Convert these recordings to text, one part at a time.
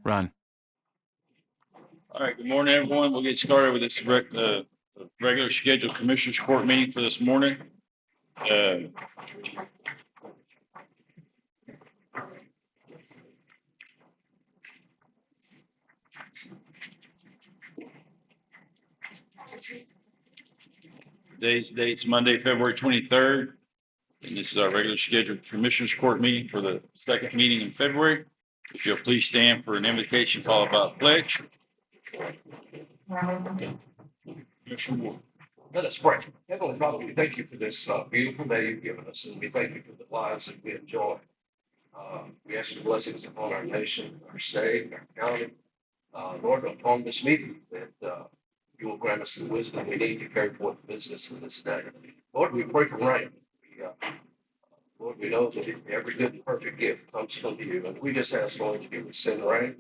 Run. All right, good morning, everyone. We'll get started with this regular scheduled Commissioners Court meeting for this morning. Today's date's Monday, February 23rd. And this is our regular scheduled Commissioners Court meeting for the second meeting in February. If you'll please stand for an invocation followed by a pledge. Commissioner Moore. Let us pray. Heavenly Father, we thank you for this beautiful day you've given us, and we thank you for the lives that we enjoy. We ask your blessings upon our nation, our state, our county. Lord, upon this meeting, that you will grant us the wisdom we need to carry forth the business of this day. Lord, we pray for rain. Lord, we know that every good and perfect gift comes from you, and we just ask, Lord, that you would send rain,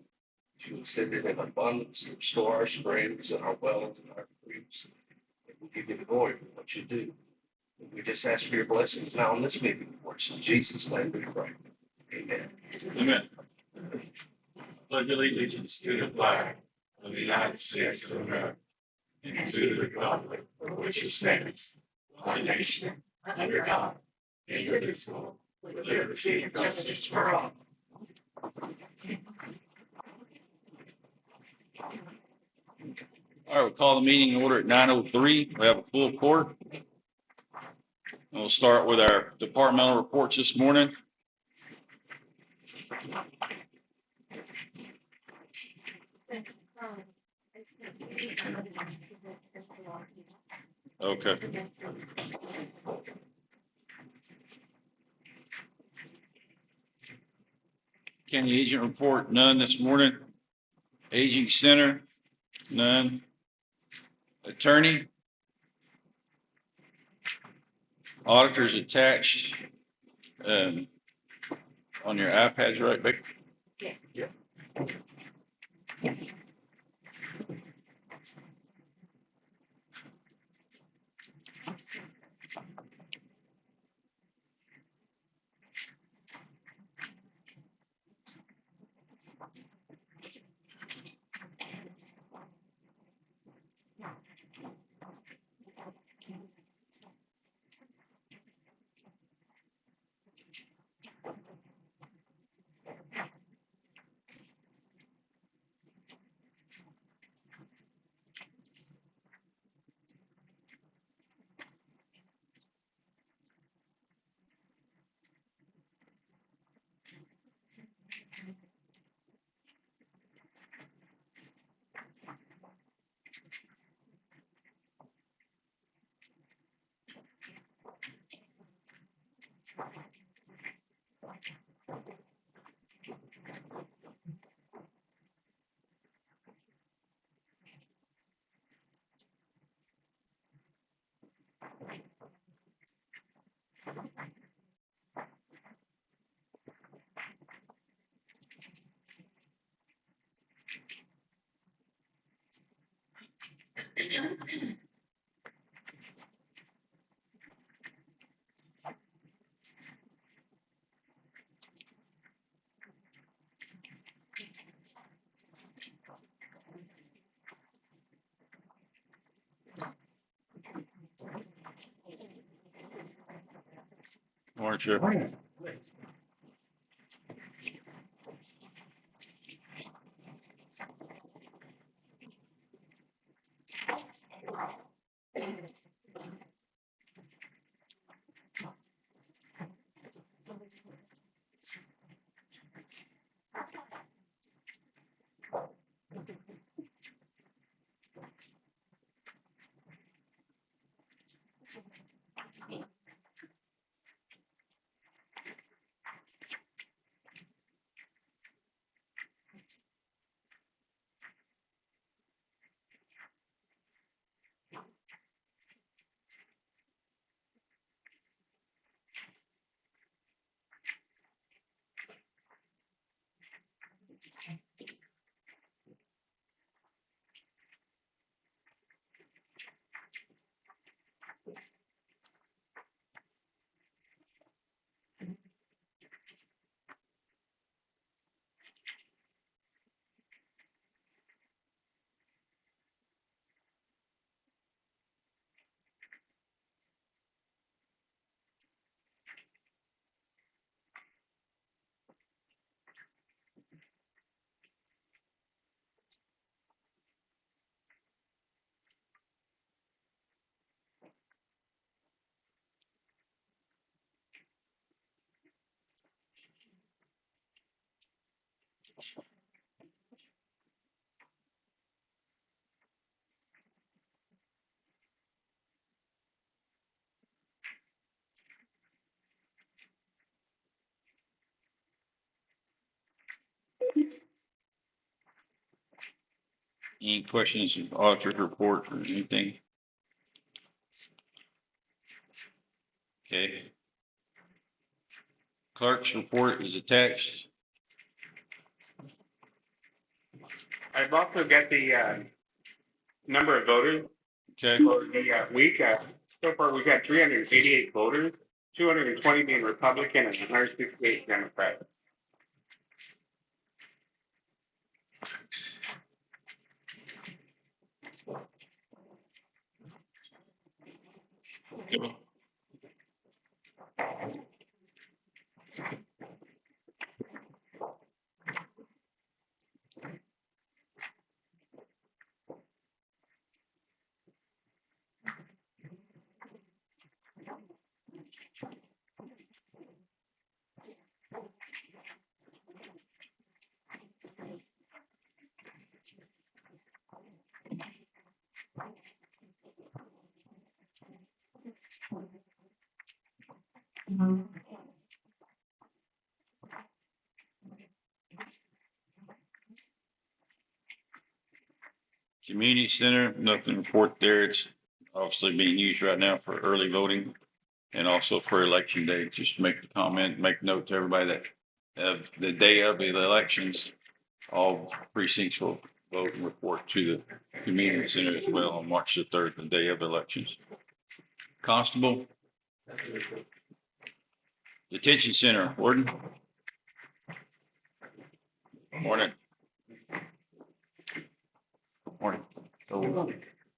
that you would send it in abundance, and restore our springs and our wells and our creeks. We'll give you the glory for what you do. And we just ask for your blessings now in this meeting. For it's in Jesus' name we pray. Amen. Amen. Pledge allegiance to the flag of the United States of America and to the republic for which it stands, one nation, under God, indivisible, with liberty and justice for all. All right, we'll call the meeting in order at 9:03. We have a full court. And we'll start with our departmental reports this morning. Okay. County agent report, none this morning. Aging center, none. Attorney. Auditors attached on your iPads, right, Vic? Yeah. Morning, Chair. Any questions, auditor's report or anything? Okay. Clerk's report is attached. I've also got the number of voters Okay. for the week. So far, we've got 388 voters, 220 being Republican and 168 Democrat. Community center, nothing to report there. It's obviously being used right now for early voting and also for election day. Just make the comment, make note to everybody that the day of the elections, all precincts will vote and report to the community center as well on March the 3rd, the day of elections. Constable. Detention center, Warden. Morning. Morning. So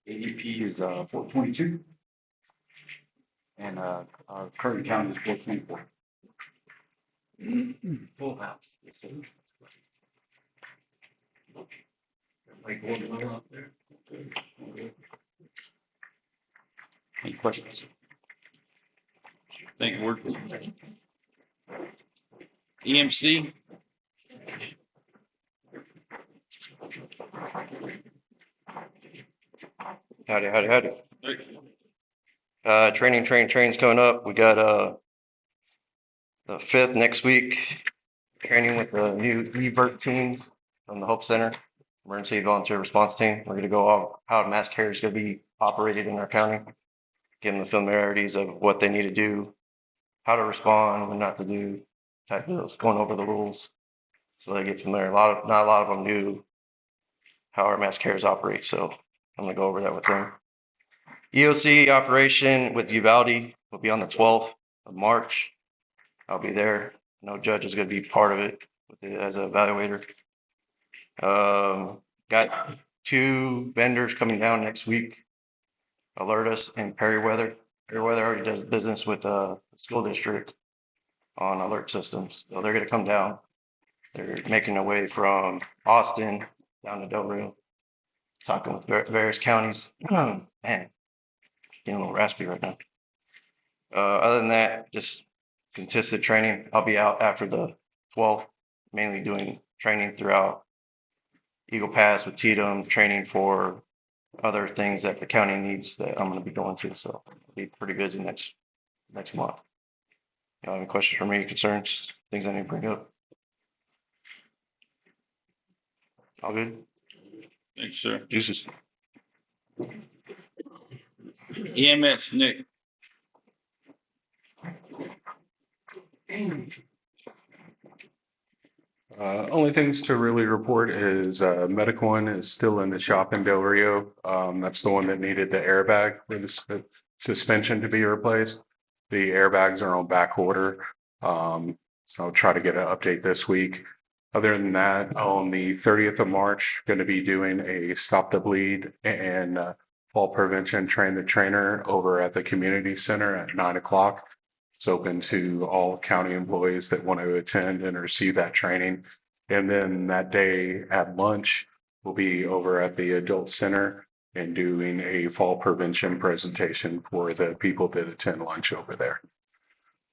ADP is 422. And our current count is 424. Full house. Yes, sir. Like one more out there. Any questions? Thank you, Warden. EMC. Howdy. Training's coming up. We got the 5th next week, training with the new EVERT teams from the Hope Center, Emergency Volunteer Response Team. We're gonna go over how mass care is gonna be operated in our county, give them the familiarities of what they need to do, how to respond, what not to do, type of those, going over the rules. So they get familiar. Not a lot of them knew how our mass cares operate, so I'm gonna go over that with them. EOC operation with Uvalde will be on the 12th of March. I'll be there. No judge is going to be part of it as an evaluator. Got 2 vendors coming down next week. Alertus and Perryweather. Perryweather already does business with the school district on alert systems, so they're going to come down. They're making their way from Austin down to Del Rio, talking with various counties. Man, getting a little raspy right now. Other than that, just consistent training. I'll be out after the 12th, mainly doing training throughout Eagle Pass with Tatum, training for other things that the county needs that I'm going to be going to. So I'll be pretty busy next month. You have any questions for me, concerns, things I need to bring up? All good? Thanks, sir. Deuces. EMS, Nick. Only things to really report is medical one is still in the shop in Del Rio. That's the one that needed the airbag for the suspension to be replaced. The airbags are on back order. So I'll try to get an update this week. Other than that, on the 30th of March, going to be doing a stop the bleed and fall prevention train the trainer over at the community center at 9 o'clock. It's open to all county employees that want to attend and receive that training. And then that day at lunch, we'll be over at the adult center and doing a fall prevention presentation for the people that attend lunch over there.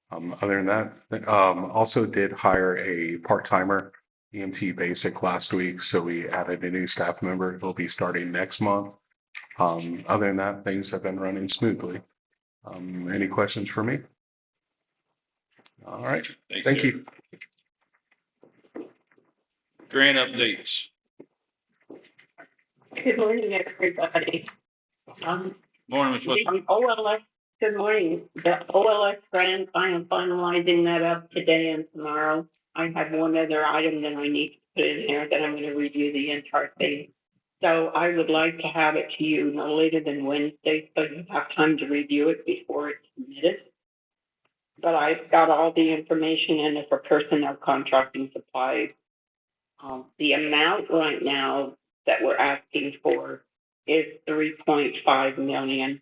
Other than that, also did hire a part-timer. EMT basic last week, so we added a new staff member. He'll be starting next month. Other than that, things have been running smoothly. Any questions for me? All right, thank sir. you. Grant updates. Good morning, everybody. Morning, Ms. West. The OLS, good morning. The OLS grant, I am finalizing that up today and tomorrow. I have one other item that I need to put in here that I'm going to review the entire thing. So I would like to have it to you no later than Wednesday, so you have time to review it before it's submitted. But I've got all the information in it for personnel contracting supplies. The amount right now that we're asking for is 3.5 million.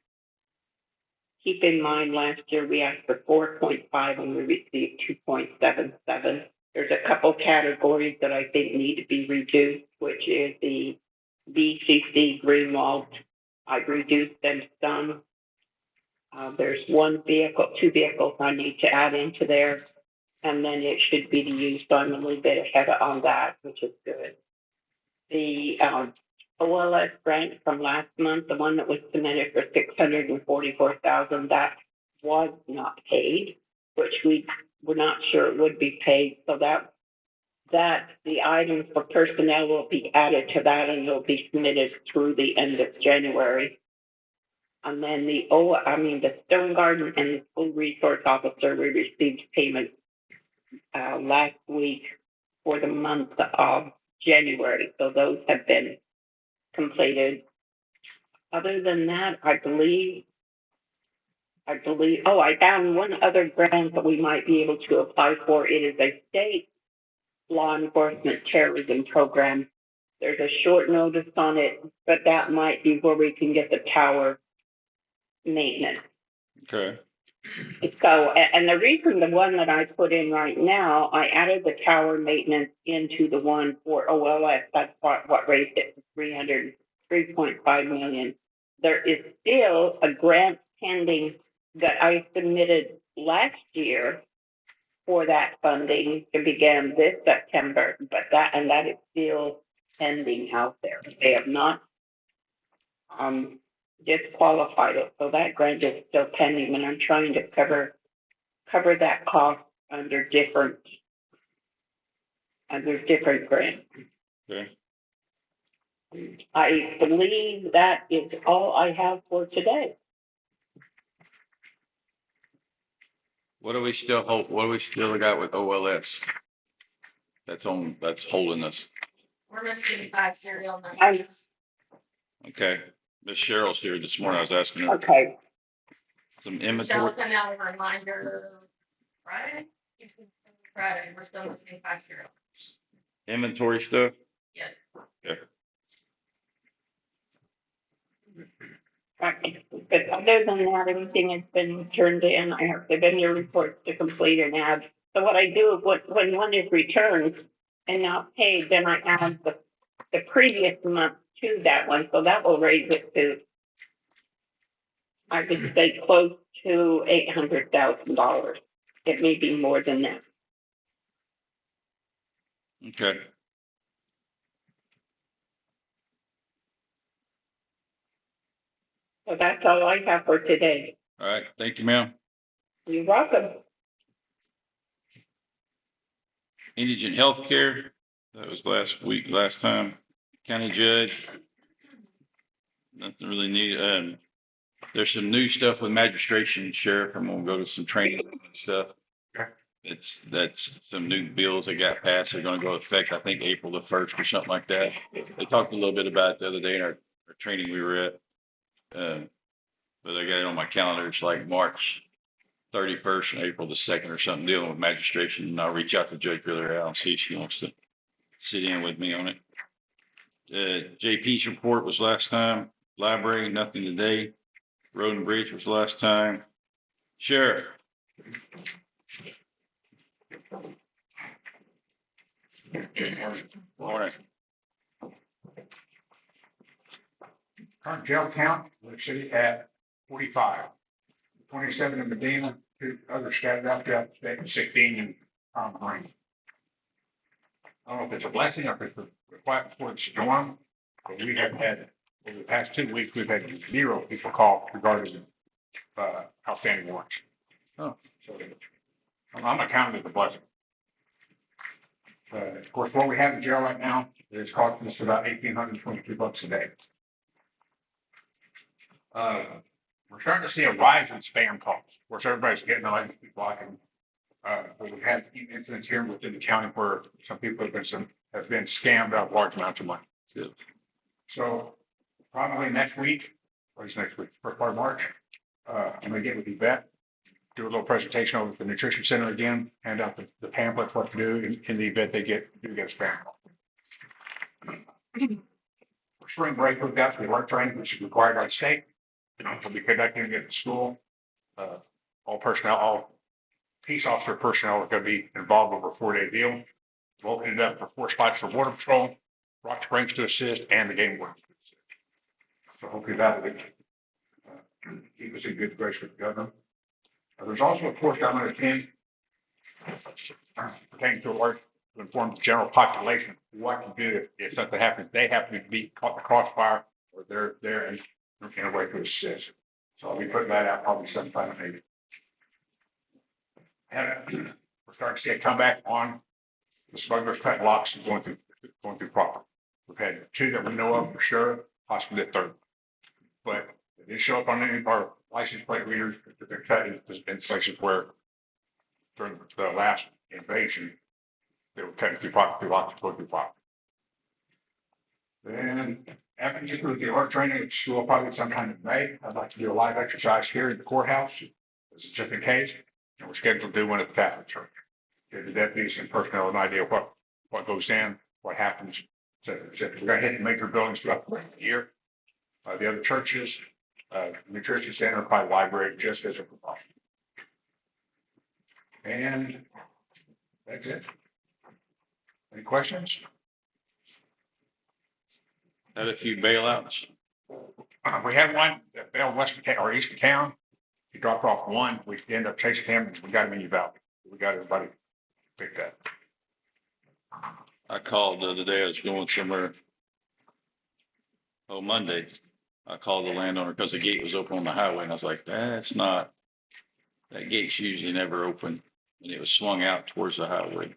Keep in mind, last year we asked for 4.5 and we received 2.77. There's a couple categories that I think need to be reduced, which is the BCC Greenwald. I've reduced them some. There's two vehicles I need to add into there, and then it should be used. So I'm a little bit ahead on that, which is good. The OLS grant from last month, the one that was submitted for $644,000, that was not paid, which we were not sure it would be paid. So that the items for personnel will be added to that, and it'll be submitted through the end of January. And then the Stone Garden and the School Resource Officer, we received payment last week for the month of January. So those have been completed. Other than that, I believe, I found one other grant that we might be able to apply for. It is a state law enforcement terrorism program. There's a short notice on it, but that might be where we can get the tower maintenance. Okay. So, and the reason the one that I put in right now, I added the tower maintenance into the one for OLS. That's what raised it to 3.5 million. There is still a grant pending that I submitted last year for that funding to begin this September, but that is still pending out there. They have not disqualified it, so that grant is still pending, and I'm trying to cover that cost under different grants. Okay. I believe that is all I have for today. What do we still got with OLS? That's holding us. We're missing 5 serial numbers. Okay. Miss Cheryl's here this morning. I was asking her Okay. some Michelle inventory. sent out a reminder Friday. We're still missing 5 serial. Inventory stuff? Yes. Okay. But other than that, everything has been turned in. I have the vendor reports to complete and add. So what I do when one is returned and not paid, then I add the previous month to that one. So that will raise it to, I could say, close to $800,000. It may be more than that. Okay. So that's all I have for today. All right. Thank you, ma'am. You're welcome. Indigent healthcare. That was last time. County judge. Nothing really needed. There's some new stuff with magistration, sheriff. I'm gonna go to some training and stuff. That's some new bills that got passed. They're gonna go into effect, I think, April the 1st or something like that. They talked a little bit about it the other day in our training we were at. But I got it on my calendar. It's like March 31st and April the 2nd or something, dealing with magistration. And I'll reach out to Judge Villarreal and see if she wants to sit in with me on it. JP's report was last time. Library, nothing today. Road and Bridge was last time. Sheriff. Morning. Current jail count, we're sitting at 45. 27 in Medina, 2 others scattered out throughout the state, 16 in Green. I don't know if it's a blessing or if it's quiet before the storm, but we have had, over the past 2 weeks, we've had 0 people call regarding outstanding warrants. Oh. So I'm accounting it a blessing. Of course, what we have in jail right now is costing us about $1,822 a day. We're starting to see a rise in spam calls. Of course, everybody's getting like blocking. But we've had incidents here within the county where some people have been scammed out of large amounts of money. Good. So probably next week, or is next week, first part of March, I'm gonna get with Yvette, do a little presentation over at the nutrition center again, hand out the pamphlets, what to do in the event they do get a spam call. For spring break, we've got the work training, which is required by the state. We'll be conducting it at the school. All personnel, all peace officer personnel are going to be involved over a 4-day deal. We'll open it up for 4 spots for border patrol, Rock Springs to assist, and the game warden to assist. So hopefully that will keep us in good grace with the governor. There's also a course I'm going to attend pertaining to alert to inform the general population what to do if something happens. They happen to be caught in the crossfire, or they're there in a way to assist. So I'll be putting that out probably sometime in April. And we're starting to see a comeback on the smugglers cut locks and going through proper. We've had 2 that we know of for sure, possibly a 3rd. But it didn't show up on any of our license plate readers. They're cut in places where during the last invasion, they were cutting through property, locks going through property. Then after you get through the art training at school, probably sometime in May, I'd like to do a live exercise here in the courthouse, just in case. And we're scheduled to do one at the Catholic Church. Give the deputies and personnel an idea of what goes in, what happens. So we're going to hit the major buildings throughout the year. The other churches, nutrition center, probably library, just as a precaution. And that's it. Any questions? Had a few bailouts. We had one that bailed Western or Eastern Town. He dropped off one. We ended up chasing him. We got him in Uvalde. We got everybody picked up. I called the other day. I was going somewhere. Oh, Monday. I called the landowner because the gate was open on the highway, and I was like, that gate's usually never open. And it was swung out towards the highway.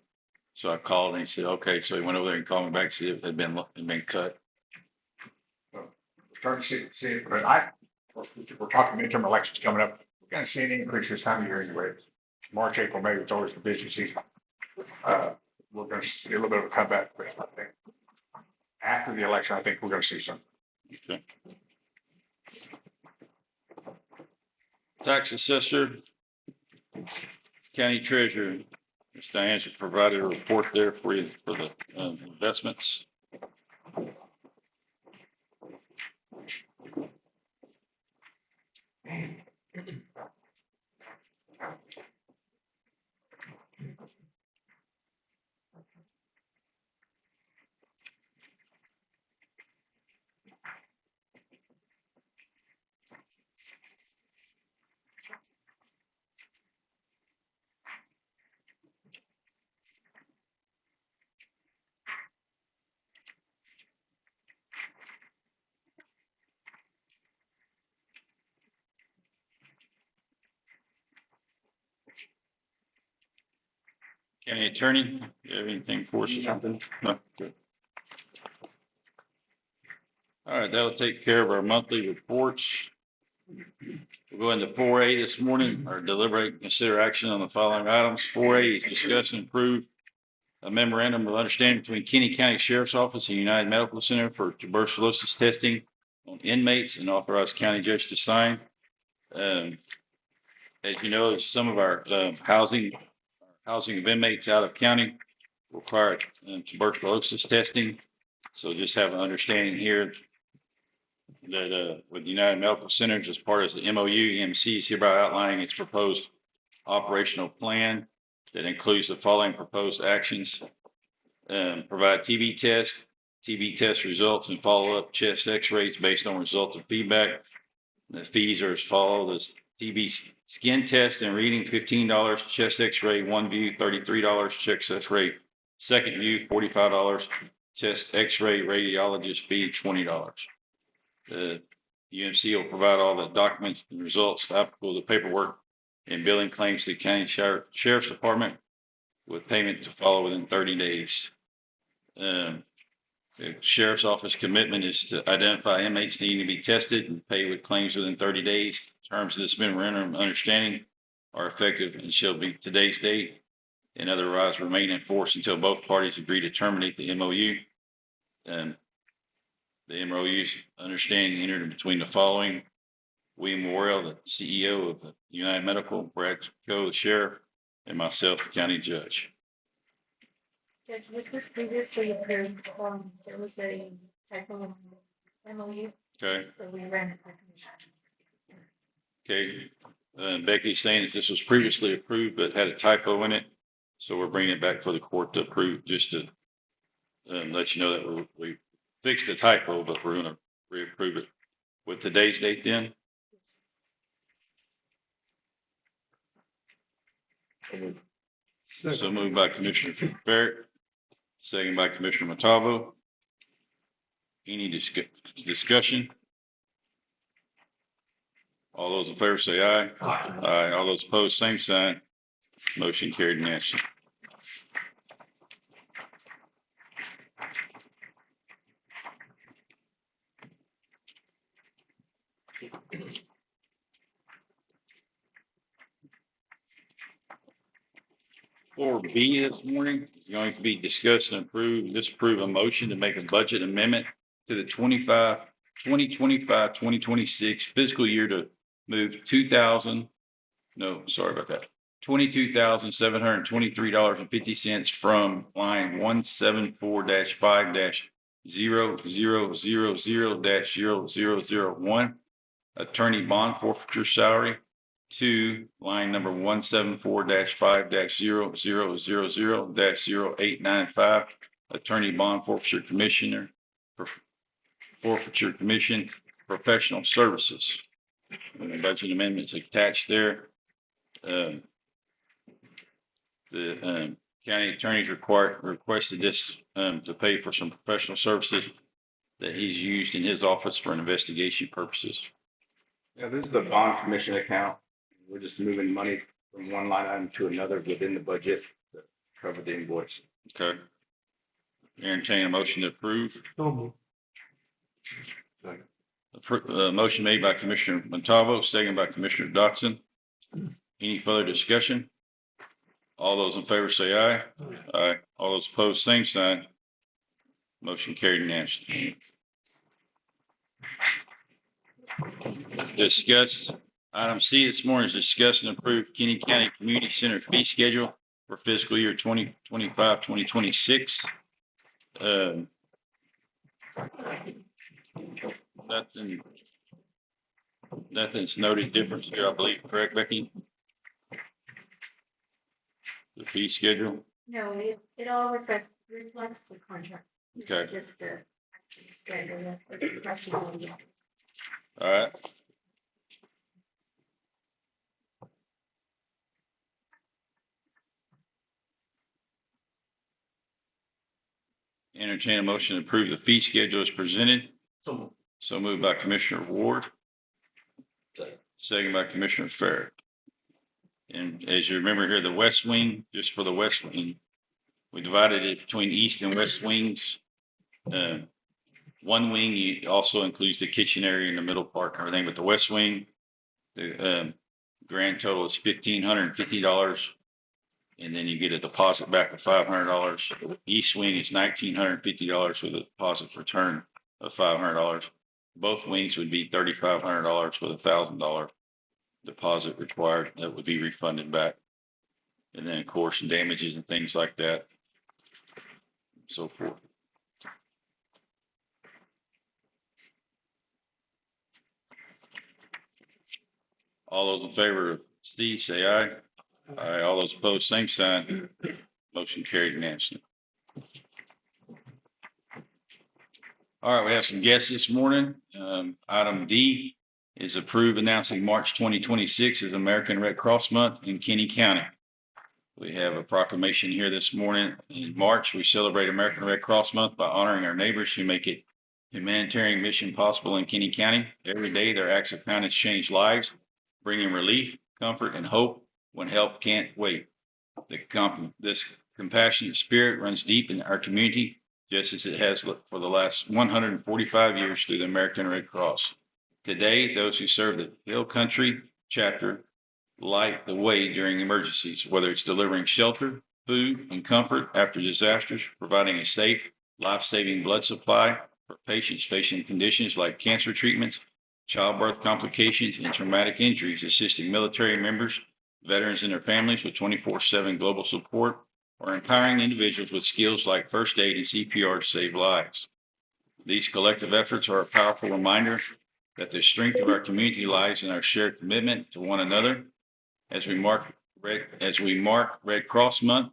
So I called and he said, okay. So he went over there and called me back to see if it had been cut. So we're starting to see it, but we're talking midterm elections coming up. We're going to see an increase this time of year anyway. March, April, May, it's always the busy season. We're going to see a little bit of a comeback, but I think after the election, I think we're going to see something. Okay. Tax assessor, county treasurer, Ms. Diane has provided a report there for you for the investments. County attorney, do you have anything for us? No, good. All right, that'll take care of our monthly reports. We'll go into 4A this morning, or deliberate and consider action on the following items. 4A is discuss and approve a memorandum of understanding between Kinney County Sheriff's Office and United Medical Center for tuberculosis testing on inmates, and authorize county judge to sign. As you know, some of our housing of inmates out of county require tuberculosis testing. So just have an understanding here that with United Medical Centers, as part of the MOU, EMC is hereby outlining its proposed operational plan that includes the following proposed actions. Provide TB test results, and follow-up chest x-rays based on results of feedback. The fees are as follows: TB skin test and reading $15, chest x-ray, one view $33, chest x-ray Second view, $45. Test X-ray radiologist fee, $20. The UMC will provide all the documents and results applicable to paperwork and billing claims to the county sheriff's department with payment to follow within 30 days. The sheriff's office commitment is to identify inmates needing to be tested and pay with claims within 30 days. Terms of this memorandum of understanding are effective and shall be today's date and otherwise remain in force until both parties agree to terminate the MOU. The MOU's understanding entered between the following: William Worrell, the CEO of the United Medical, Brad Coe, the sheriff, and myself, the county judge. Yes, this was previously approved, there was a typo in MOU, Okay. so we ran it by commission. Okay. Becky's saying that this was previously approved but had a typo in it. So we're bringing it back for the court to approve, just to let you know that we fixed the typo, but we're going to reapprove it with today's date then. So moved by Commissioner Barrett, second by Commissioner Montalvo. Any discussion? All those in favor say aye. Aye. All those opposed, same sign. Motion carried unanimously. Four B this morning is going to be discussed and approved, disapprove a motion to make a budget amendment to the 2025-2026 fiscal year to move $22,723.50 from line 174-5-0000-0001 attorney bond forfeiture salary to line number 174-5-0000-0895 attorney bond forfeiture commission professional services. And the budget amendments attached there. The county attorney's requested this to pay for some professional services that he's used in his office for investigation purposes. Yeah, this is the bond commission account. We're just moving money from one line item to another within the budget to cover the invoice. Okay. Entertain a motion to approve. Motion made by Commissioner Montalvo, second by Commissioner Dotson. Any further discussion? All those in favor say aye. Aye. All those opposed, same sign. Motion carried unanimously. Discuss item C this morning is discuss and approve Kinney County Community Center fee schedule for fiscal year 2025-2026. Nothing's noted difference here, I believe, correct, Becky? The fee schedule? No, it all reflects the contract. It's Okay. just the schedule, the rest of it. All right. Entertain a motion to approve the fee schedule as presented. So moved by Commissioner Ward. Second by Commissioner Farrett. And as you remember here, the west wing, just for the west wing, we divided it between east and west wings. One wing also includes the kitchen area in the middle part and everything, but the west wing, the grand total is $1,550. And then you get a deposit back of $500. East wing is $1,950 with a deposit return of $500. Both wings would be $3,500 with $1,000 deposit required that would be refunded back. And then, of course, damages and things like that, and so forth. All those in favor of Steve, say aye. Aye. All those opposed, same sign. Motion carried unanimously. All right, we have some guests this morning. Item D is approved announcing March 2026 as American Red Cross Month in Kinney County. We have a proclamation here this morning. In March, we celebrate American Red Cross Month by honoring our neighbors who make it humanitarian mission possible in Kinney County. Every day, their acts of kindness change lives, bringing relief, comfort, and hope when help can't wait. This compassionate spirit runs deep in our community, just as it has for the last 145 years through the American Red Cross. Today, those who serve the Hill Country chapter light the way during emergencies, whether it's delivering shelter, food, and comfort after disasters, providing a safe, life-saving blood supply for patients facing conditions like cancer treatments, childbirth complications, and traumatic injuries, assisting military members, veterans and their families with 24/7 global support, or empowering individuals with skills like first aid and CPR to save lives. These collective efforts are a powerful reminder that the strength of our community lies in our shared commitment to one another. As we mark Red Cross Month,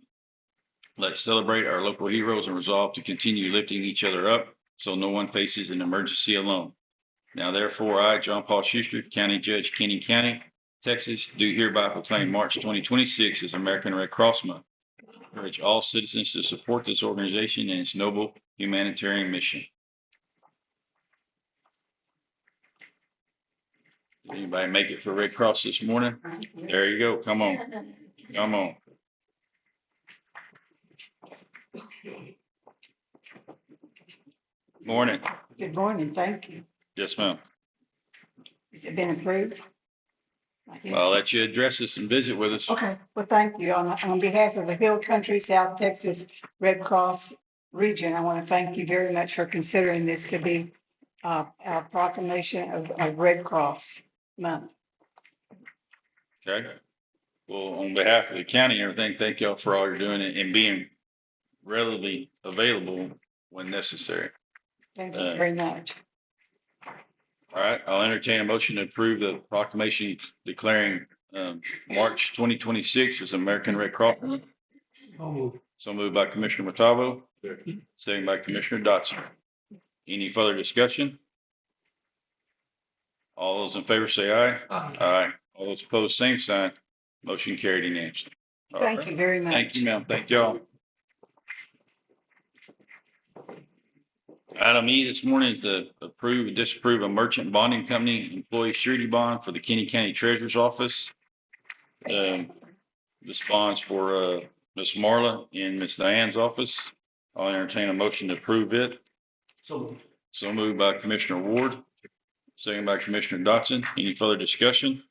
let's celebrate our local heroes and resolve to continue lifting each other up so no one faces an emergency alone. Now, therefore, I, John Paul Schuster, County Judge, Kinney County, Texas, do hereby proclaim March 2026 as American Red Cross Month. I urge all citizens to support this organization and its noble humanitarian mission. Did anybody make it for Red Cross this morning? There you go. Come on. Come on. Morning. Good morning, thank you. Yes, ma'am. Has it been approved? Well, I'll let you address us and visit with us. Okay, well, thank you. On behalf of the Hill Country, South Texas Red Cross region, I want to thank you very much for considering this to be a proclamation of Red Cross Month. Okay. Well, on behalf of the county and everything, thank y'all for all you're doing and being readily available when necessary. Thank you very much. All right, I'll entertain a motion to approve the proclamation declaring March 2026 as American Red Cross Month. So moved by Commissioner Matavo, second by Commissioner Dotson. Any further discussion? All those in favor say aye. Aye. All those opposed, same sign. Motion carried unanimously. All Thank right. you very much. Thank you, ma'am. Thank y'all. Item E this morning is to approve and disapprove a merchant bonding company employee surety bond for the Kinney County Treasurer's Office. This bond's for Miss Marla in Miss Diane's office. I'll entertain a motion to approve it. So moved by Commissioner Ward, second by Commissioner Dotson. Any further discussion?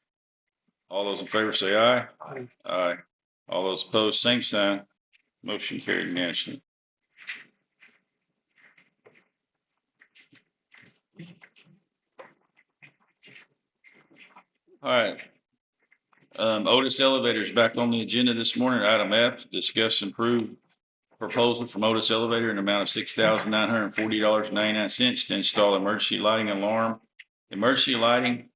All those in favor say aye. Aye. Aye. All those opposed, same sign. Motion carried unanimously. All right. Otis Elevator is back on the agenda this morning. Item F, discuss improved proposal from Otis Elevator in the amount of $6,940.99 to install emergency lighting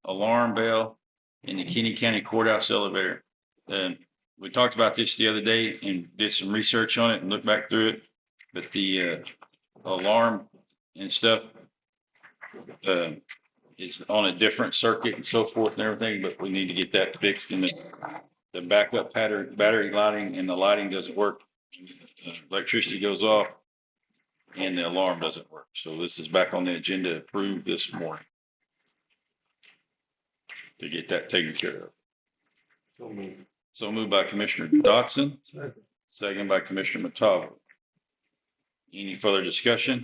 alarm bell in the Kinney County Courthouse elevator. We talked about this the other day and did some research on it and looked back through it, but the alarm and stuff is on a different circuit and so forth and everything, but we need to get that fixed. And the backup battery lighting and the lighting doesn't work. Electricity goes off and the alarm doesn't work. So this is back on the agenda approved this morning to get that taken care of. So moved by Commissioner Dotson, second by Commissioner Matavo. Any further discussion?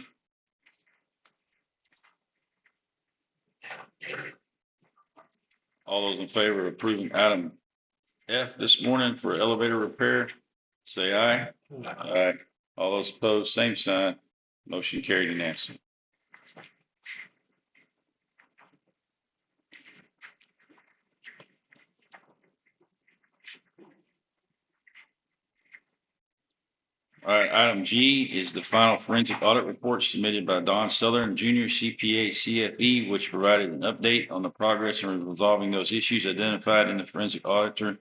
All those in favor of approving item F this morning for elevator repair, say aye. Aye. All those opposed, same sign. Motion carried unanimously. All right, item G is the final forensic audit report submitted by Don Southern Jr. CPA CFE, which provided an update on the progress in resolving those issues identified in the forensic auditor,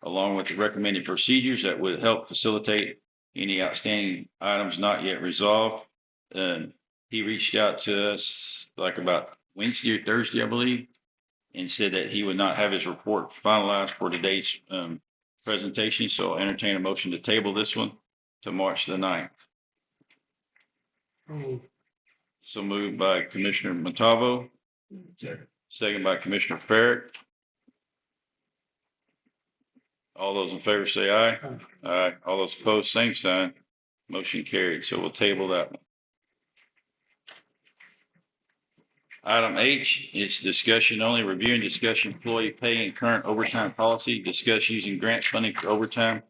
along with the recommended procedures that would help facilitate any outstanding items not yet resolved. He reached out to us like about Wednesday or Thursday, I believe, and said that he would not have his report finalized for today's presentation, so I'll entertain a motion to table this one to March the 9th. So moved by Commissioner Montalvo, second by Commissioner Farrick. All those in favor say aye. Aye. All those opposed, same sign. Motion carried. So we'll table that one. Item H is discussion only, review and discuss employee pay and current overtime policy, discuss using grant funding for overtime,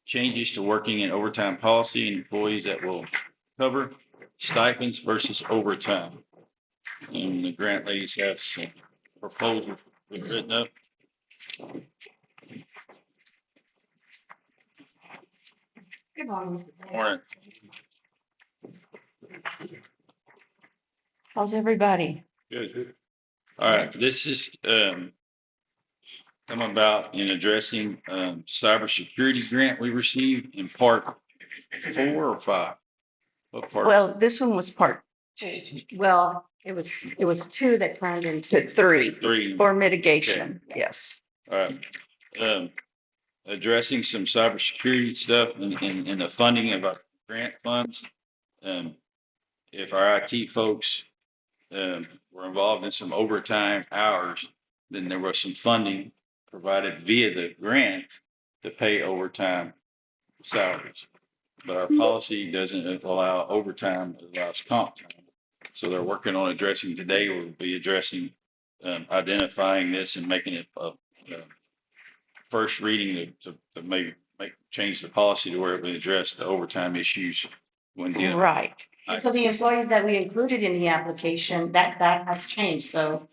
changes to working in overtime policy and employees that will cover stipends versus overtime. And the grant ladies have some proposals written up. Good morning. Morning. How's everybody? Good. All right, this is come about in addressing cybersecurity grant we received in part 4 or 5. What part? Well, this one was part two. Well, it was two that turned into Three 3. for mitigation, yes. All right. Addressing some cybersecurity stuff and the funding of our grant funds. If our IT folks were involved in some overtime hours, then there was some funding provided via the grant to pay overtime salaries. But our policy doesn't allow overtime, it allows comp time. So they're working on addressing today, we'll be addressing, identifying this and making it a first reading to maybe change the policy to where it would address the overtime issues when dealing. Right. And so the employees that we included in the application, that has changed. So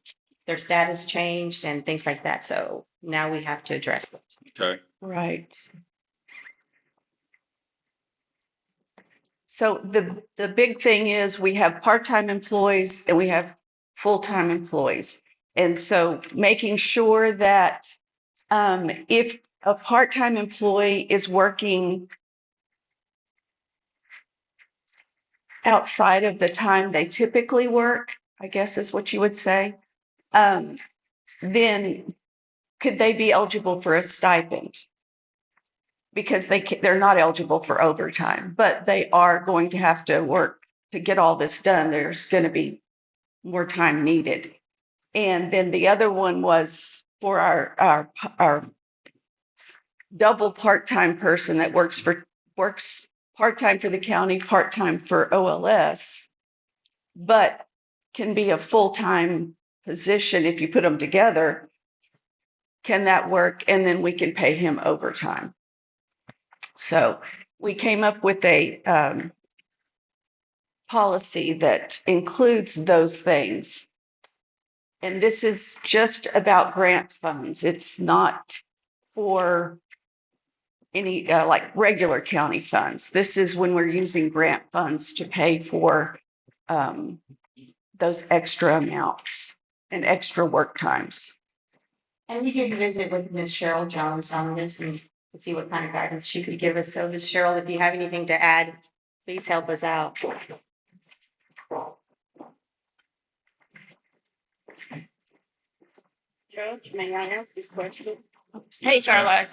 their status changed and things like that. So now we have to address it. Okay. Right. So the big thing is we have part-time employees and we have full-time employees. And so making sure that if a part-time employee is working outside of the time they typically work, I guess is what you would say, then could they be eligible for a stipend? Because they're not eligible for overtime, but they are going to have to work to get all this done. There's going to be more time needed. And then the other one was for our double part-time person that works part-time for the county, part-time for OLS, but can be a full-time position if you put them together. Can that work? And then we can pay him overtime. So we came up with a policy that includes those things. And this is just about grant funds. It's not for any like regular county funds. This is when we're using grant funds to pay for those extra amounts and extra work times. And we did visit with Ms. Cheryl Jones on this and to see what kind of guidance she could give us. So Ms. Cheryl, if you have anything to add, please help us out. Judge, may I ask this question? Hey, Charlotte.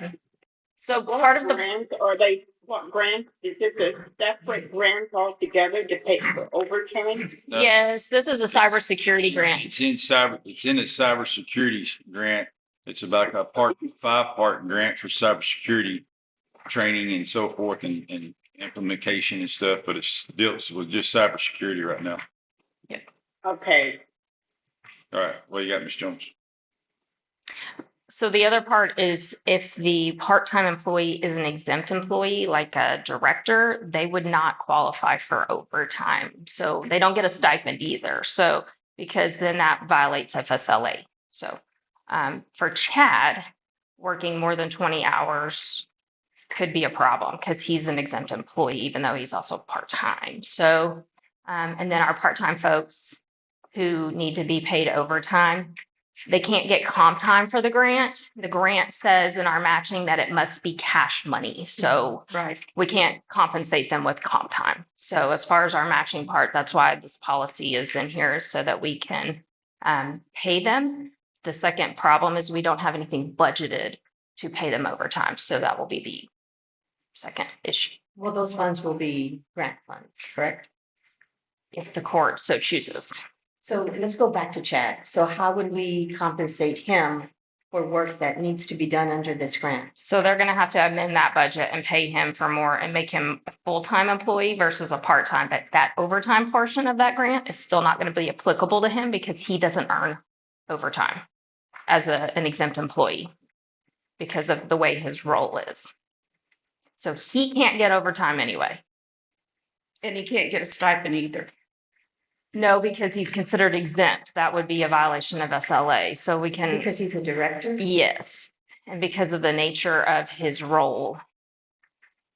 So part of the Grants, are they, what grants? Is this a separate grant altogether to pay for overtime? No. Yes, this is a cybersecurity grant. It's in a cybersecurity grant. It's about a 5-part grant for cybersecurity training and so forth and implementation and stuff, but it's deals with just cybersecurity right now. Okay. All right, what you got, Ms. Jones? So the other part is if the part-time employee is an exempt employee, like a director, they would not qualify for overtime. So they don't get a stipend either. So because then that violates FSLA. So for Chad, working more than 20 hours could be a problem because he's an exempt employee, even though he's also part-time. So, and then our part-time folks who need to be paid overtime, they can't get comp time for the grant. The grant says in our matching that it must be cash money. So Right. we can't compensate them with comp time. So as far as our matching part, that's why this policy is in here so that we can pay them. The second problem is we don't have anything budgeted to pay them overtime. So that will be the second issue, Well, those funds will be grant funds, correct? if the court so chooses. So let's go back to Chad. So how would we compensate him for work that needs to be done under this grant? So they're gonna have to amend that budget and pay him for more and make him a full-time employee versus a part-time. But that overtime portion of that grant is still not gonna be applicable to him because he doesn't earn overtime as an exempt employee because of the way his role is. So he can't get overtime anyway. And he can't get a stipend either. No, because he's considered exempt. That would be a violation of SLA. So we can. Because he's a director? Yes, and because of the nature of his role.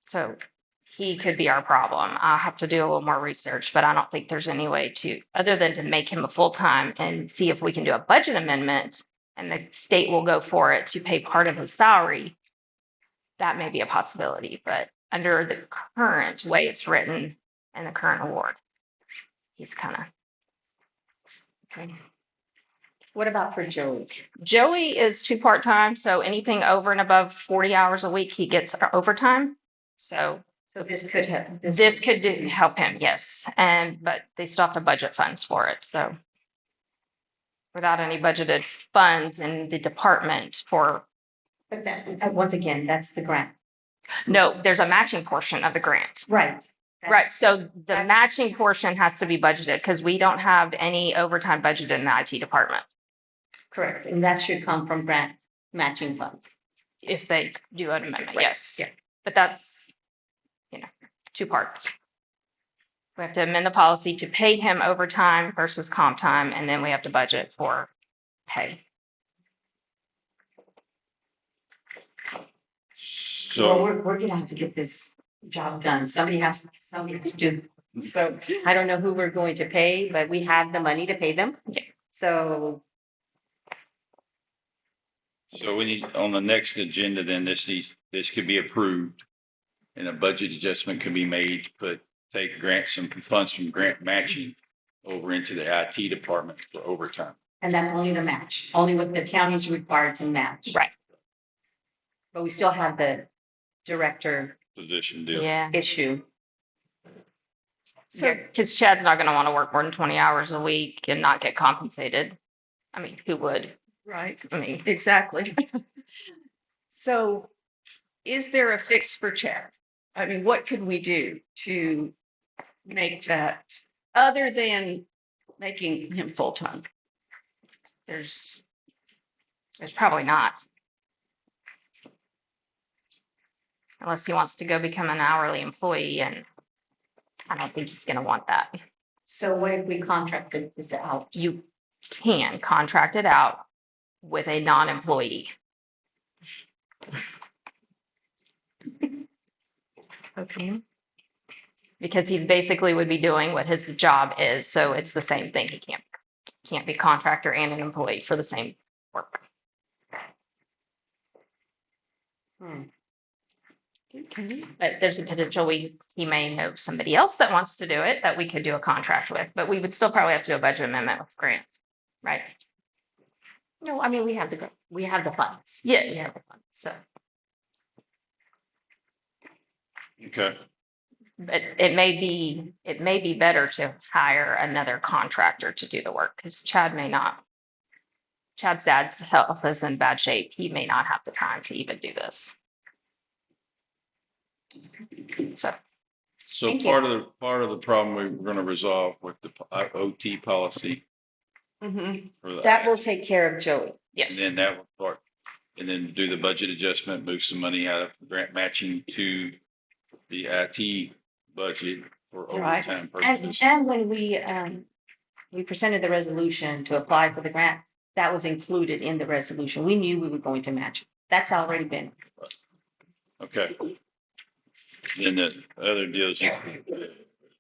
So he could be our problem. I'll have to do a little more research, but I don't think there's any way to, other than to make him a full-time and see if we can do a budget amendment and the state will go for it to pay part of his salary. That may be a possibility, but under the current way it's written and the current award, he's kind of. Okay. What about for Joey? Joey is 2 part-time, so anything over and above 40 hours a week, he gets overtime. So this could help. this could help him, yes. But they still have to budget funds for it. So without any budgeted funds in the department for. But that, once again, that's the grant. No, there's a matching portion of the grant. Right. Right. So the matching portion has to be budgeted because we don't have any overtime budget in the IT department. Correct. And that should come from grant matching funds. If they do an amendment, yes. Yeah. But that's, 2 parts. We have to amend the policy to pay him overtime versus comp time, and then we have to budget for pay. Well, So, we're gonna have to get this job done. Somebody has to do. So I don't know who we're going to pay, but we have the money to pay them. Yeah. So we need, on the next agenda, then this could be approved. And a budget adjustment could be made to take some funds from grant matching over into the IT department for overtime. and that's only the match, only what the county's required to match. Right. But we still have the director Position deal. Yeah. issue. So, because Chad's not going to want to work more than 20 hours a week and not get compensated. I mean, who would? Right. I mean, Exactly. So is there a fix for Chad? I mean, what could we do to make that, other than making him full-time? there's probably not. Unless he wants to go become an hourly employee, and I don't think he's going to want that. So what if we contracted this out? You can contract it out with a non-employee. Okay. Because he's basically would be doing what his job is, so it's the same thing. He can't be contractor and an employee for the same work. Okay. But there's a potential he may know somebody else that wants to do it that we could do a contract with, but we would still probably have to do a budget amendment with Grant, right? No, I mean, we have the funds. Yeah, We have the funds. so. Okay. But it may be better to hire another contractor to do the work because Chad's dad's health is in bad shape. He may not have the time to even do this. So Thank part of the problem we're going to resolve with the OT policy. Mm-hmm. For That will take care of Joey. yes, And then that will start, and then do the budget adjustment, move some money out of grant matching to the IT budget for Right. overtime And, purposes. and when we presented the resolution to apply for the grant, that was included in the resolution. We knew we were going to match it. That's already been. Okay. Then the other deal is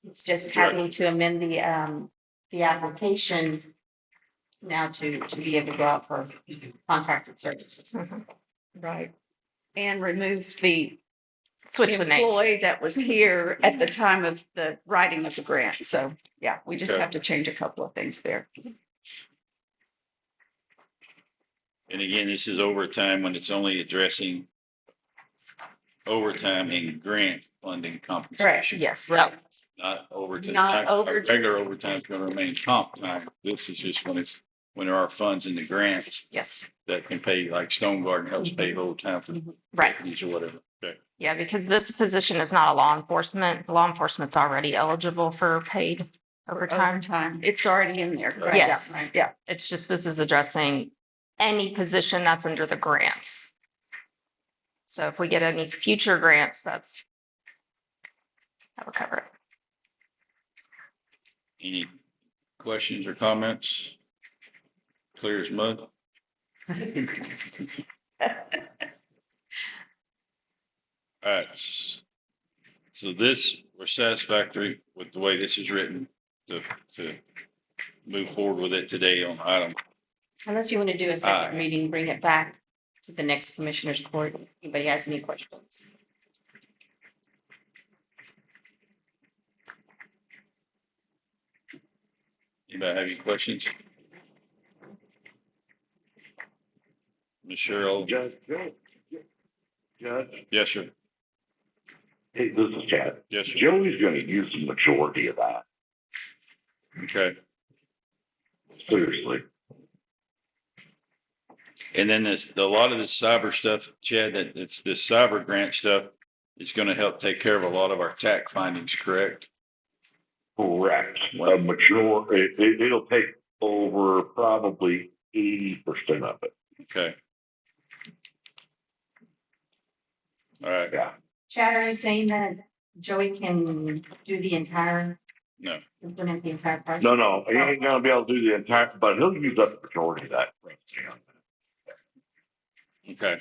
It's just having to amend the application now to be able to go out for contracted services. Right. And remove the switch the names. employee that was here at the time of the writing of the grant. So, yeah, we just Okay. have to change a couple of things there. And again, this is overtime when it's only addressing overtime and grant funding compensation. Yes. Right. Not overtime, Not overtime. regular overtime is gonna remain comp time. This is just when there are funds in the grants Yes. that can pay, like Stone Garden helps pay overtime for Right. deputies or whatever. Okay. Yeah, because this position is not a law enforcement. Law enforcement's already eligible for paid overtime. Overtime. It's already in there. Right. Yes. Right. Yeah. It's just, this is addressing any position that's under the grants. So if we get any future grants, that would cover it. Any questions or comments? Clear as mud. All right. So this, we're satisfactory with the way this is written to move forward with it today on item. Unless you want to do a second reading, bring it back to the next commissioners court. If anybody has any questions? Anybody have any questions? Ms. Cheryl? Judge, Yes, sir. hey, this is Chad. Yes, sir. Joey's gonna use the majority of that, Okay. seriously. And then a lot of this cyber stuff, Chad, that it's this cyber grant stuff is going to help take care of a lot of our tax findings, correct? Correct. A majority, it'll take over probably 80% of it. Okay. All right. Yeah. Chad, are you saying that Joey can do the entire, No. implement the entire project? No, he ain't gonna be able to do the entire, but he'll use up the majority of that. Okay.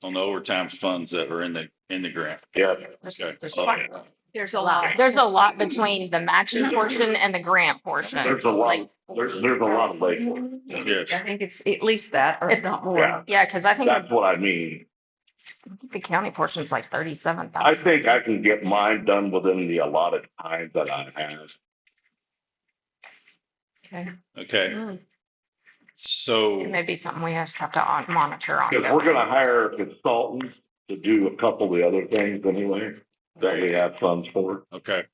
On the overtime funds that are in the grant. Yeah. Okay. There's a lot. There's a lot between the matching portion and the grant portion. There's a lot, Like, there's a lot of labor. Yes. I think it's at least that, or if not more. Yeah, yeah, because I think that's what I mean. the county portion is like 37,000. I think I can get mine done within the allotted time that I have. Okay. Okay. Mm. So, It may be something we just have to monitor on. Because we're gonna hire a consultant to do a couple of the other things anyway, that we have funds for. okay.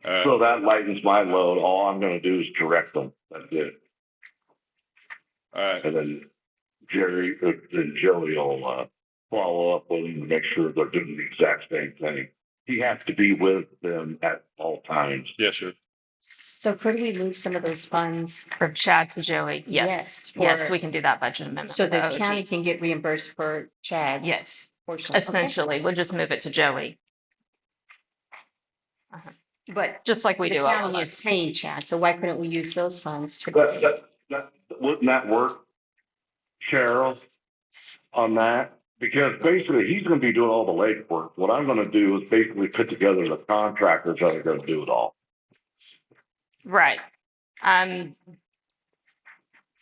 So that lightens my load. All I'm gonna do is direct them. That's it. All right. And then Joey will follow up with them to make sure they're doing the exact same thing. He has to be with them at all times. Yes, sir. So could we move some of those funds From Chad to Joey. Yes. Yes, for- we can do that budget amendment. so the OG. county can get reimbursed for Chad's Yes, portion? Okay. essentially, we'll just move it to Joey, But just like we the do all of county us. is paying Chad, so why couldn't we use those funds to? Wouldn't that work, Cheryl, on that? Because basically, he's gonna be doing all the legwork. What I'm gonna do is basically put together the contractors that are gonna do it all. Right.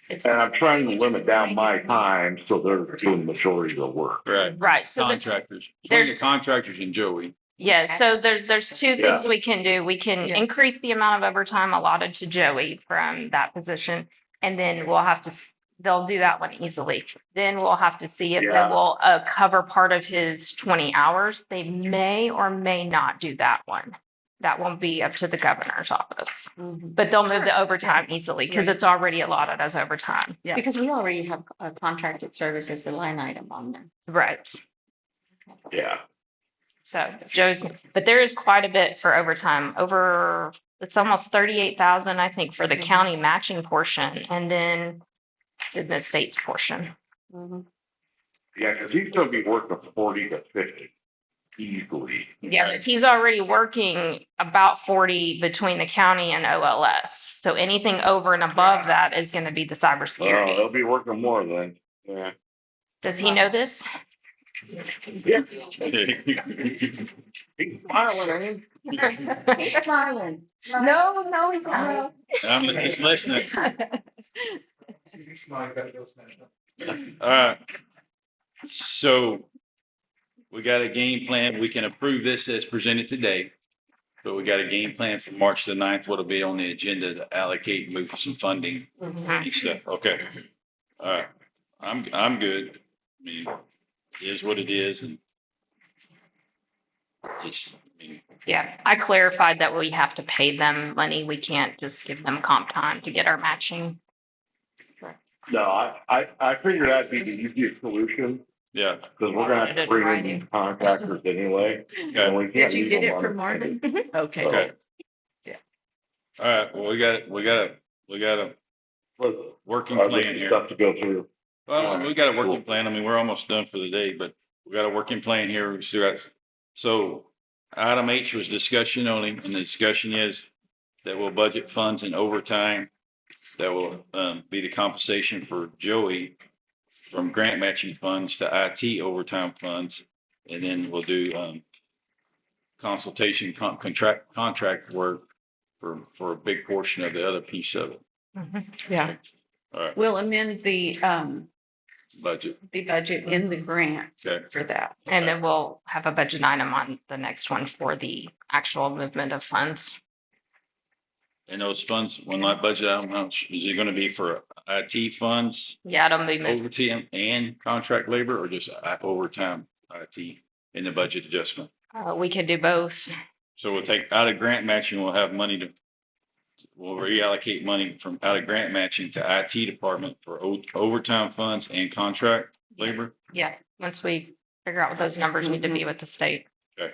It's, And I'm trying to limit down my time so they're doing the majority of the work. Right. right, so the, Contractors. Between the there's- contractors and Joey. yeah, so there's two Yeah. things we can do. We can Yeah. increase the amount of overtime allotted to Joey from that position. And then we'll have to, they'll do that one easily. Then we'll have to see if they Yeah. will cover part of his 20 hours. They may or may not do that one. That won't be up to the governor's office, Mhm. but they'll move the overtime easily because it's already allotted as overtime. Yeah. Because we already have a contracted services, a line item on there. Right. Yeah. So Joe's, but there is quite a bit for overtime. It's almost 38,000, I think, for the county matching portion, and then the state's portion. Mhm. Yeah, because he's gonna be working 40 to 50 easily. Yeah, but he's already working about 40 between the county and OLS. So anything over and above that is going to be the Oh, cybersecurity. he'll be working more then. Yeah. Does he know this? Yeah. He's smiling at him. He's smiling. No, he's not. I'm just listening. All right. So we got a game plan. We can approve this as presented today. But we got a game plan for March the 9th, what'll be on the agenda to allocate, move some funding Mhm. and stuff. Okay. All right, I'm good. I mean, it is what it is, and just, I mean, Yeah, I clarified that we have to pay them money. We can't just give them comp time to get our matching. No, I figured that'd be the easiest solution, yeah. because we're gonna have to bring in contractors anyway. and we Did can't you leave get them it from unattended. Marvin? Okay. Okay. Yeah. All right, well, we got a Let's- working I've plan got here. stuff to go through. Well, we got a working plan. I mean, we're almost done for the day, but we got a working plan here. We still got, so item H was discussion only, and the discussion is that we'll budget funds in overtime. That will be the compensation for Joey from grant matching funds to IT overtime funds. And then we'll do consultation, contract work for a big portion of the other piece of it. Yeah. All right, We'll amend the budget. budget in the grant Okay. for that. And then we'll have a budget item on the next one for the actual movement of funds. And those funds, when that budget, how much is it going to be for IT funds, Yeah, it'll be moved. overtime and contract labor, or just overtime IT in the budget adjustment? We could do both. So we'll take out of grant matching, we'll have money we'll reallocate money from out of grant matching to IT department for overtime funds and contract labor. Yeah, once we figure out what those numbers need to be with the state. Okay.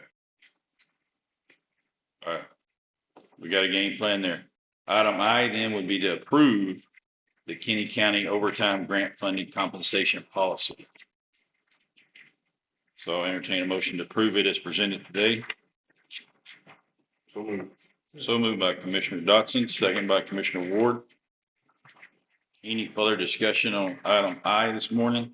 All right. We got a game plan there. Item I then would be to approve the Kinney County overtime grant funding compensation policy. So I entertain a motion to approve it as presented today. So moved by Commissioner Dotson, second by Commissioner Ward. Any further discussion on item I this morning?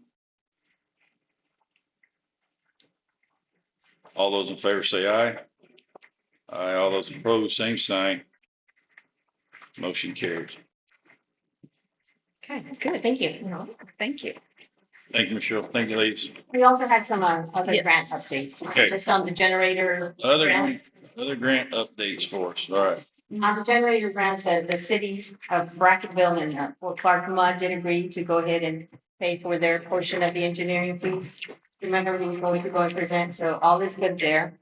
All those in favor say aye. Aye. All those opposed, same sign. Motion carries. Okay, good, thank you. Thank you. Thank you, Michelle. Thank you, ladies. We also had some other Yes. grant updates, Okay. just on the generator. Other grant. grant updates for us. All right. On the generator grant, the cities of Bracketville and Fort Clark Mud did agree to go ahead and pay for their portion of the engineering fees. Remember, we were going to go and present, so all is good there.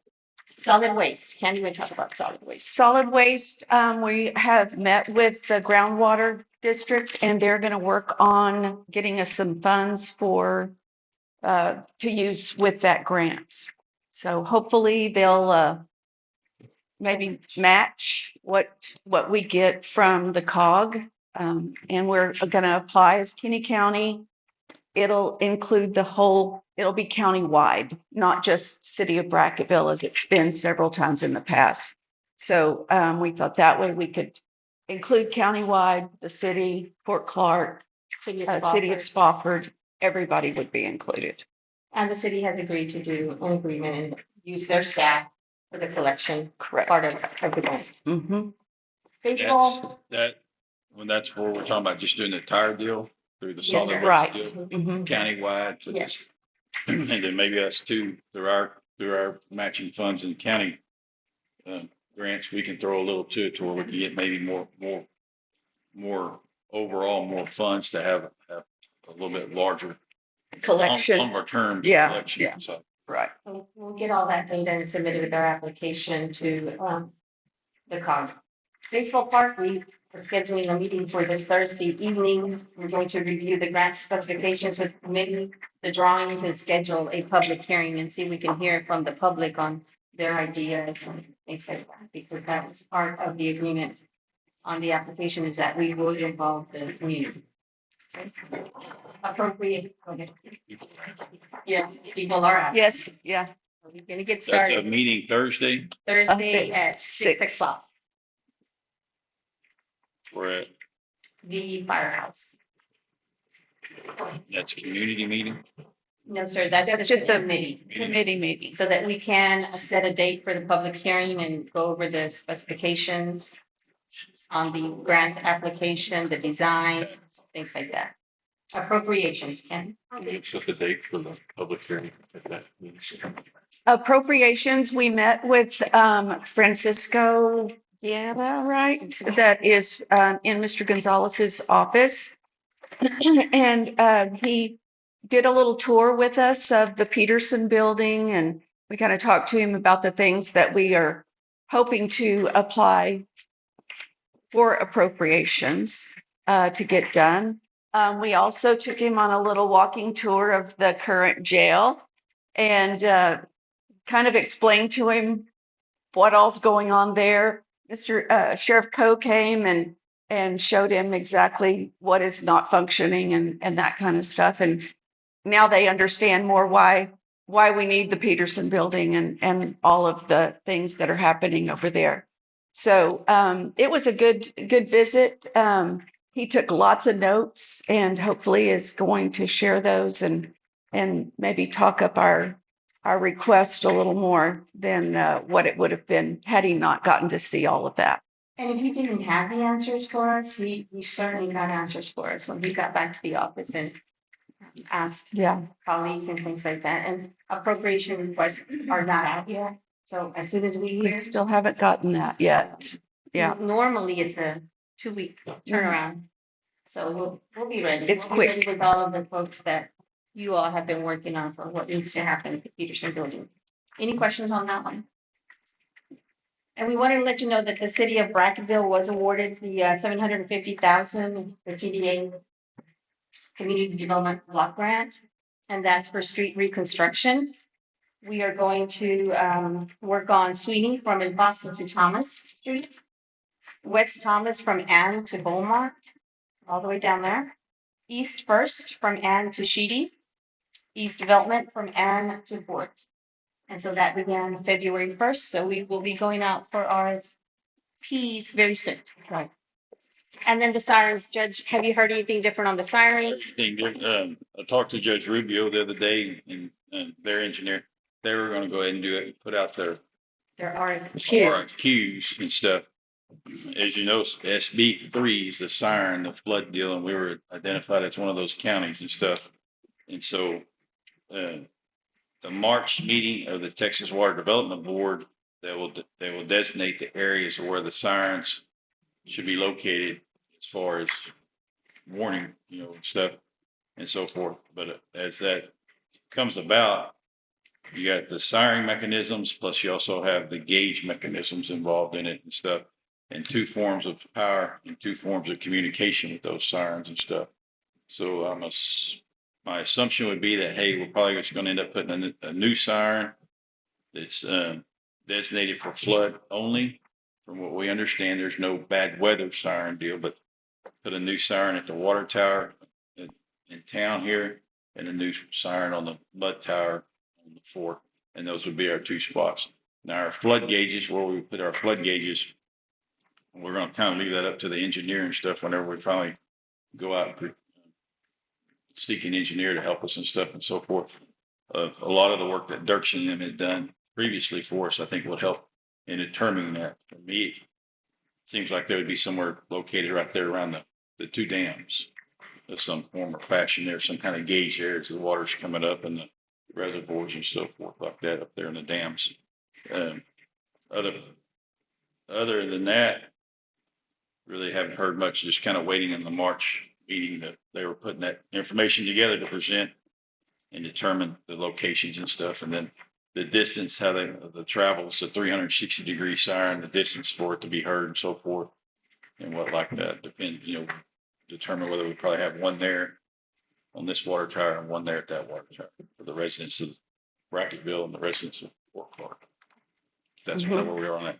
Solid waste, can't even talk about solid waste. Solid waste, we have met with the groundwater district and they're going to work on getting us some funds for to use with that grant. So hopefully they'll maybe match what we get from the COG. And we're going to apply as Kinney County. It'll include it'll be countywide, not just city of Brackettville as it's been several times in the past. So we thought that way we could include countywide, the city, Fort Clark, City city of Spofford, everybody would be included. And the city has agreed to do an agreement and use their staff for the collection Correct. part of the grant. Mm-hmm. Baseball, That's where we're talking about just doing the tire deal through the Yes, solid sir. waste Right. deal, Mm-hmm. countywide. So yes, And then maybe us too, through our matching funds in county grants, we can throw a little to it to where we can get maybe more overall, more funds to have a little bit larger Collection. longer term Yeah, collection. yeah. So, Right. so we'll get all that data and submit it with our application to the COG. Baseball park, we are scheduling a meeting for this Thursday evening. We're going to review the grant specifications with committee, the drawings, and schedule a public hearing and see if we can hear from the public on their ideas and things like that, because that was part of the agreement on the application, is that we would involve the community. Appropriate, okay. Yes, people are asking. Yes, yeah. We're gonna get that's a started meeting Thursday. Thursday at Six. 6 o'clock, We're at, the firehouse. that's a community meeting. No, sir, that's That's just just a a committee, Committee meeting. so that we can set a date for the public hearing and go over the specifications on the grant application, the design, things like that. Appropriations, Ken. Set the date for the public hearing at that meeting. Appropriations, we met with Francisco Guerra, right? That is in Mr. Gonzalez's office. And he did a little tour with us of the Peterson building, and we kind of talked to him about the things that we are hoping to apply for appropriations to get done. We also took him on a little walking tour of the current jail and kind of explained to him what all's going on there. Mr. Sheriff Coe came and showed him exactly what is not functioning and that kind of stuff. And now they understand more why we need the Peterson building and all of the things that are happening over there. So it was a good visit. He took lots of notes and hopefully is going to share those and maybe talk up our request a little more than what it would have been had he not gotten to see all of that. And if he didn't have the answers for us, he certainly got answers for us when he got back to the office and asked colleagues and things like that. And appropriation requests are not out yet. So as soon as we We hear, still haven't gotten that yet. Yeah. normally it's a 2-week turnaround. So we'll be ready. It's We'll be quick. ready with all of the folks that you all have been working on for what needs to happen at the Peterson building. Any questions on that one? And we wanted to let you know that the city of Bracketville was awarded the $750,000 for TDA Community Development Block Grant, and that's for street reconstruction. We are going to work on Sweeney from El Paso to Thomas Street, West Thomas from Ann to Beaumont, all the way down there, East First from Ann to Sheedy, East Development from Ann to Fort. And so that began February 1st. So we will be going out for our Ps very soon. Right. And then the sirens, Judge, have you heard anything different on the sirens? Everything good. I talked to Judge Rubio the other day and their engineer, they were gonna go ahead and do it, put out their There are RFQs and stuff. As you know, SB3 is the siren, the flood deal, and we were identified as one of those counties and stuff. And so, the March meeting of the Texas Water Development Board, they will designate the areas where the sirens should be located as far as warning, stuff and so forth. But as that comes about, you got the siren mechanisms, plus you also have the gauge mechanisms involved in it and stuff, and 2 forms of power and 2 forms of communication with those sirens and stuff. So my assumption would be that, hey, we're probably just going to end up putting a new siren that's designated for flood only. From what we understand, there's no bad weather siren deal, but put a new siren at the water tower in town here and a new siren on the mud tower on the fort. And those would be our 2 spots. Now our flood gauges, where we put our flood gauges, we're going to kind of leave that up to the engineer and stuff whenever we finally go out and seek an engineer to help us and stuff and so forth. A lot of the work that Dirksen and them had done previously for us, I think would help in determining that. For me, it seems like there would be somewhere located right there around the 2 dams of some form or fashion. There's some kind of gauge there as the water's coming up and the reservoirs and so forth like that up there in the dams. Other than that, really haven't heard much, just kind of waiting in the March meeting that they were putting that information together to present and determine the locations and stuff. And then the distance, how the travel, it's a 360-degree siren, the distance for it to be heard and so forth. And what like that depends, determine whether we probably have one there on this water tower and one there at that water tower for the residents of Brackettville and the residents of Fort Clark. That's where we are on that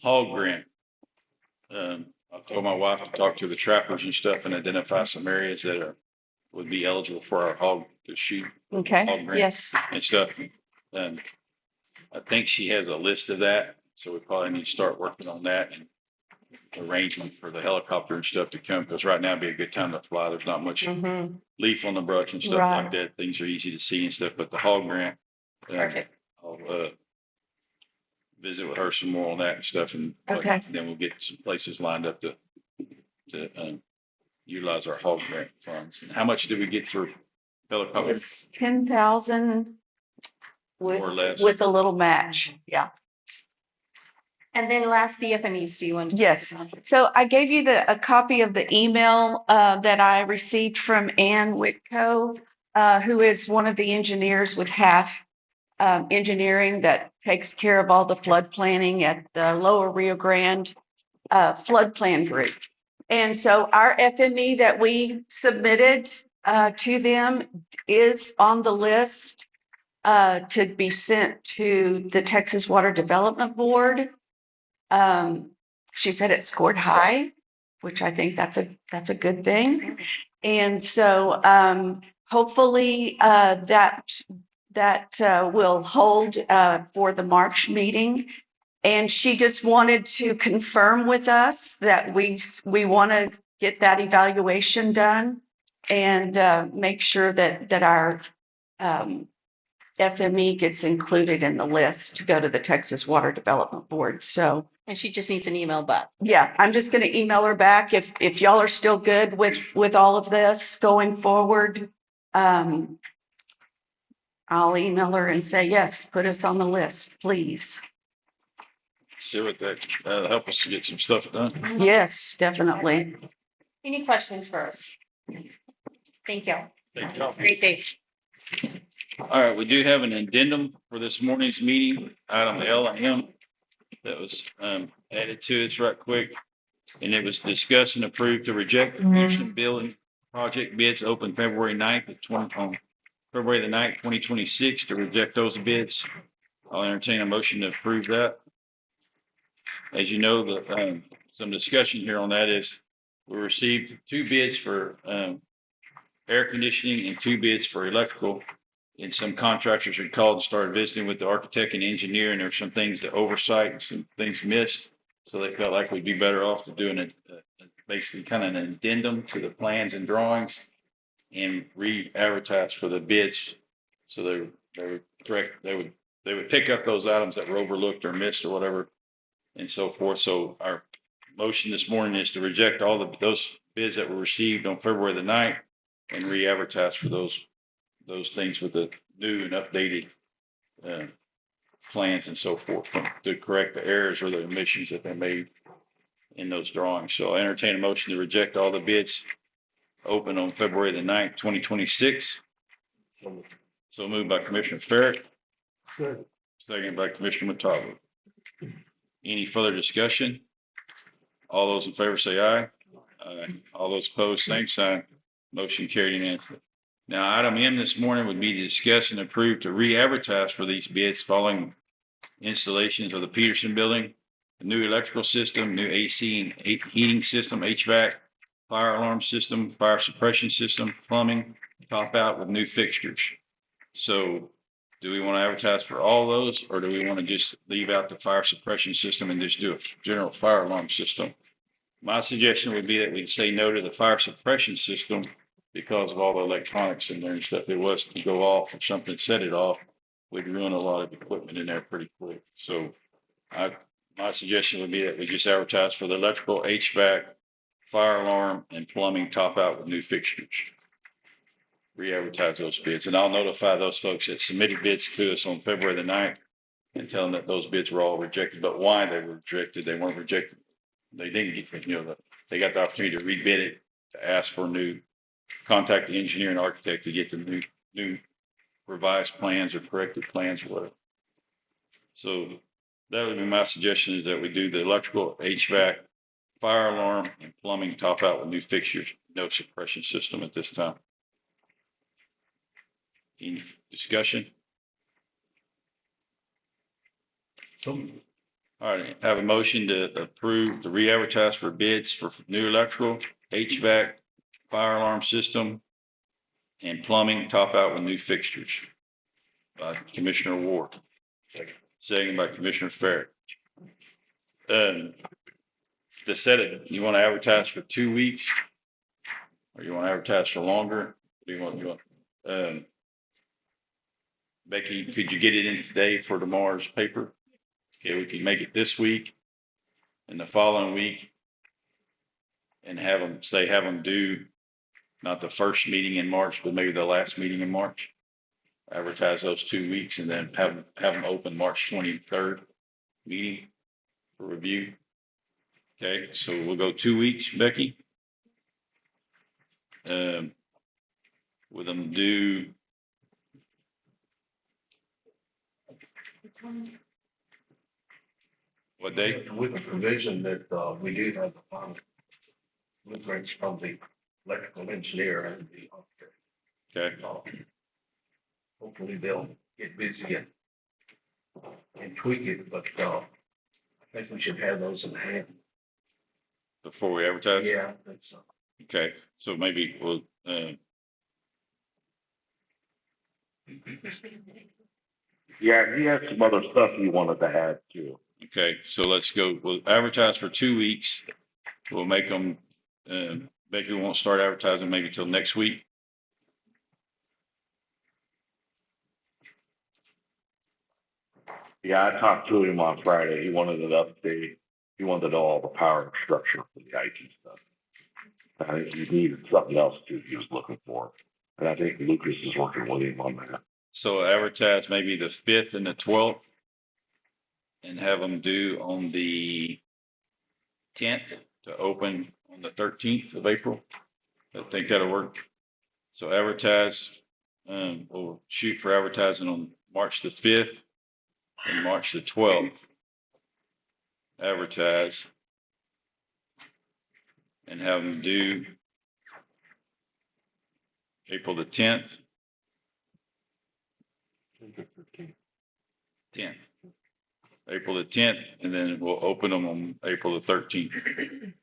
hog grant. I told my wife to talk to the trappers and stuff and identify some areas that would be eligible for our hog to shoot. Okay. Hog grant Yes. and stuff. I think she has a list of that, so we probably need to start working on that and arranging for the helicopter and stuff to come, because right now would be a good time to fly. There's not much leaf on the brush and stuff like that. Things are easy to see and stuff, but the hog grant, Perfect. I'll visit with her some more on that and stuff, and then we'll get some places lined up to utilize our hog grant funds. And how much did we get for helicopters? It's 10,000 More or less. with a little match. Yeah. And then last, the FMEs, do you want to? Yes. So I gave you a copy of the email that I received from Ann Whitco, who is one of the engineers with half engineering that takes care of all the flood planning at the Lower Rio Grande flood plan group. And so our FME that we submitted to them is on the list to be sent to the Texas Water Development Board. She said it scored high, which I think that's a good thing. And so hopefully that will hold for the March meeting. And she just wanted to confirm with us that we want to get that evaluation done and make sure that our FME gets included in the list to go to the Texas Water Development Board. So, And she just needs an email back. yeah, I'm just going to email her back if y'all are still good with all of this going forward. I'll email her and say, yes, put us on the list, please. See what that, help us to get some stuff done. Yes, definitely. Any questions for us? Thank you. Thank you. Great day. All right, we do have an addendum for this morning's meeting, item L and M, that was added to us right quick. And it was discussed and approved to reject the Peterson Building project bids open February 9th on February the 9th, 2026, to reject those bids. I'll entertain a motion to approve that. As you know, some discussion here on that is we received 2 bids for air conditioning and 2 bids for electrical. And some contractors had called and started visiting with the architect and engineer, and there's some things that oversight and some things missed. So they felt like we'd be better off to doing basically kind of an addendum to the plans and drawings and re-advertise for the bids. So they would correct, they would pick up those items that were overlooked or missed or whatever and so forth. So our motion this morning is to reject all those bids that were received on February the 9th and re-advertise for those things with the new and updated plans and so forth to correct the errors or the omissions that they made in those drawings. So I entertain a motion to reject all the bids open on February the 9th, 2026. So moved by Commissioner Ferrick. Second by Commissioner Matava. Any further discussion? All those in favor say aye. Aye. All those opposed, same sign. Motion carried unanimously. Now, item M this morning would be to discuss and approve to re-advertise for these bids following installations of the Peterson Building, the new electrical system, new AC and heating system, HVAC, fire alarm system, fire suppression system, plumbing, top out with new fixtures. So do we want to advertise for all those, or do we want to just leave out the fire suppression system and just do a general fire alarm system? My suggestion would be that we say no to the fire suppression system because of all the electronics in there and stuff. If it was to go off or something set it off, we'd ruin a lot of equipment in there pretty quick. So my suggestion would be that we just advertise for the electrical, HVAC, fire alarm, and plumbing top out with new fixtures. Re-advertise those bids. And I'll notify those folks that submitted bids to us on February the 9th and tell them that those bids were all rejected, but why they were rejected. They weren't rejected. They didn't get, they got the opportunity to rebid it, to ask for contact the engineer and architect to get the new revised plans or corrected plans or whatever. So that would be my suggestion, is that we do the electrical, HVAC, fire alarm, and plumbing top out with new fixtures, no suppression system at this time. Any discussion? All right, have a motion to approve the re-advertise for bids for new electrical, HVAC, fire alarm system, and plumbing top out with new fixtures by Commissioner Ward. Second by Commissioner Ferrick. To set it, you want to advertise for 2 weeks, or you want to advertise for longer? Do you want? Becky, could you get it in today for tomorrow's paper? Okay, we can make it this week and the following week, and have them do not the first meeting in March, but maybe the last meeting in March. Advertise those 2 weeks and then have them open March 23rd meeting. for review. Okay, so we'll go 2 weeks, Becky. With them due, what day? With the provision that, we do have the final blueprints from the electrical engineer and the architect. Okay, Hopefully they'll get busy and tweak it, but, I think we should have those in hand. before we advertise? Yeah, I think so. Okay, so maybe we'll, Yeah, he has some other stuff he wanted to add too. okay, so let's go, we'll advertise for 2 weeks. We'll make them, Becky won't start advertising maybe till next week. Yeah, I talked to him on Friday. He wanted an update. He wanted all the power structure for the IT stuff. I think he needed something else too he was looking for. And I think Lucas is working with him on that. So advertise maybe the 5th and the 12th and have them due on the 10th to open on the 13th of April. I think that'll work. So advertise, we'll shoot for advertising on March the 5th and March the 12th. Advertise and have them due April the 10th. 10th. April the 10th, and then we'll open them on April the 13th.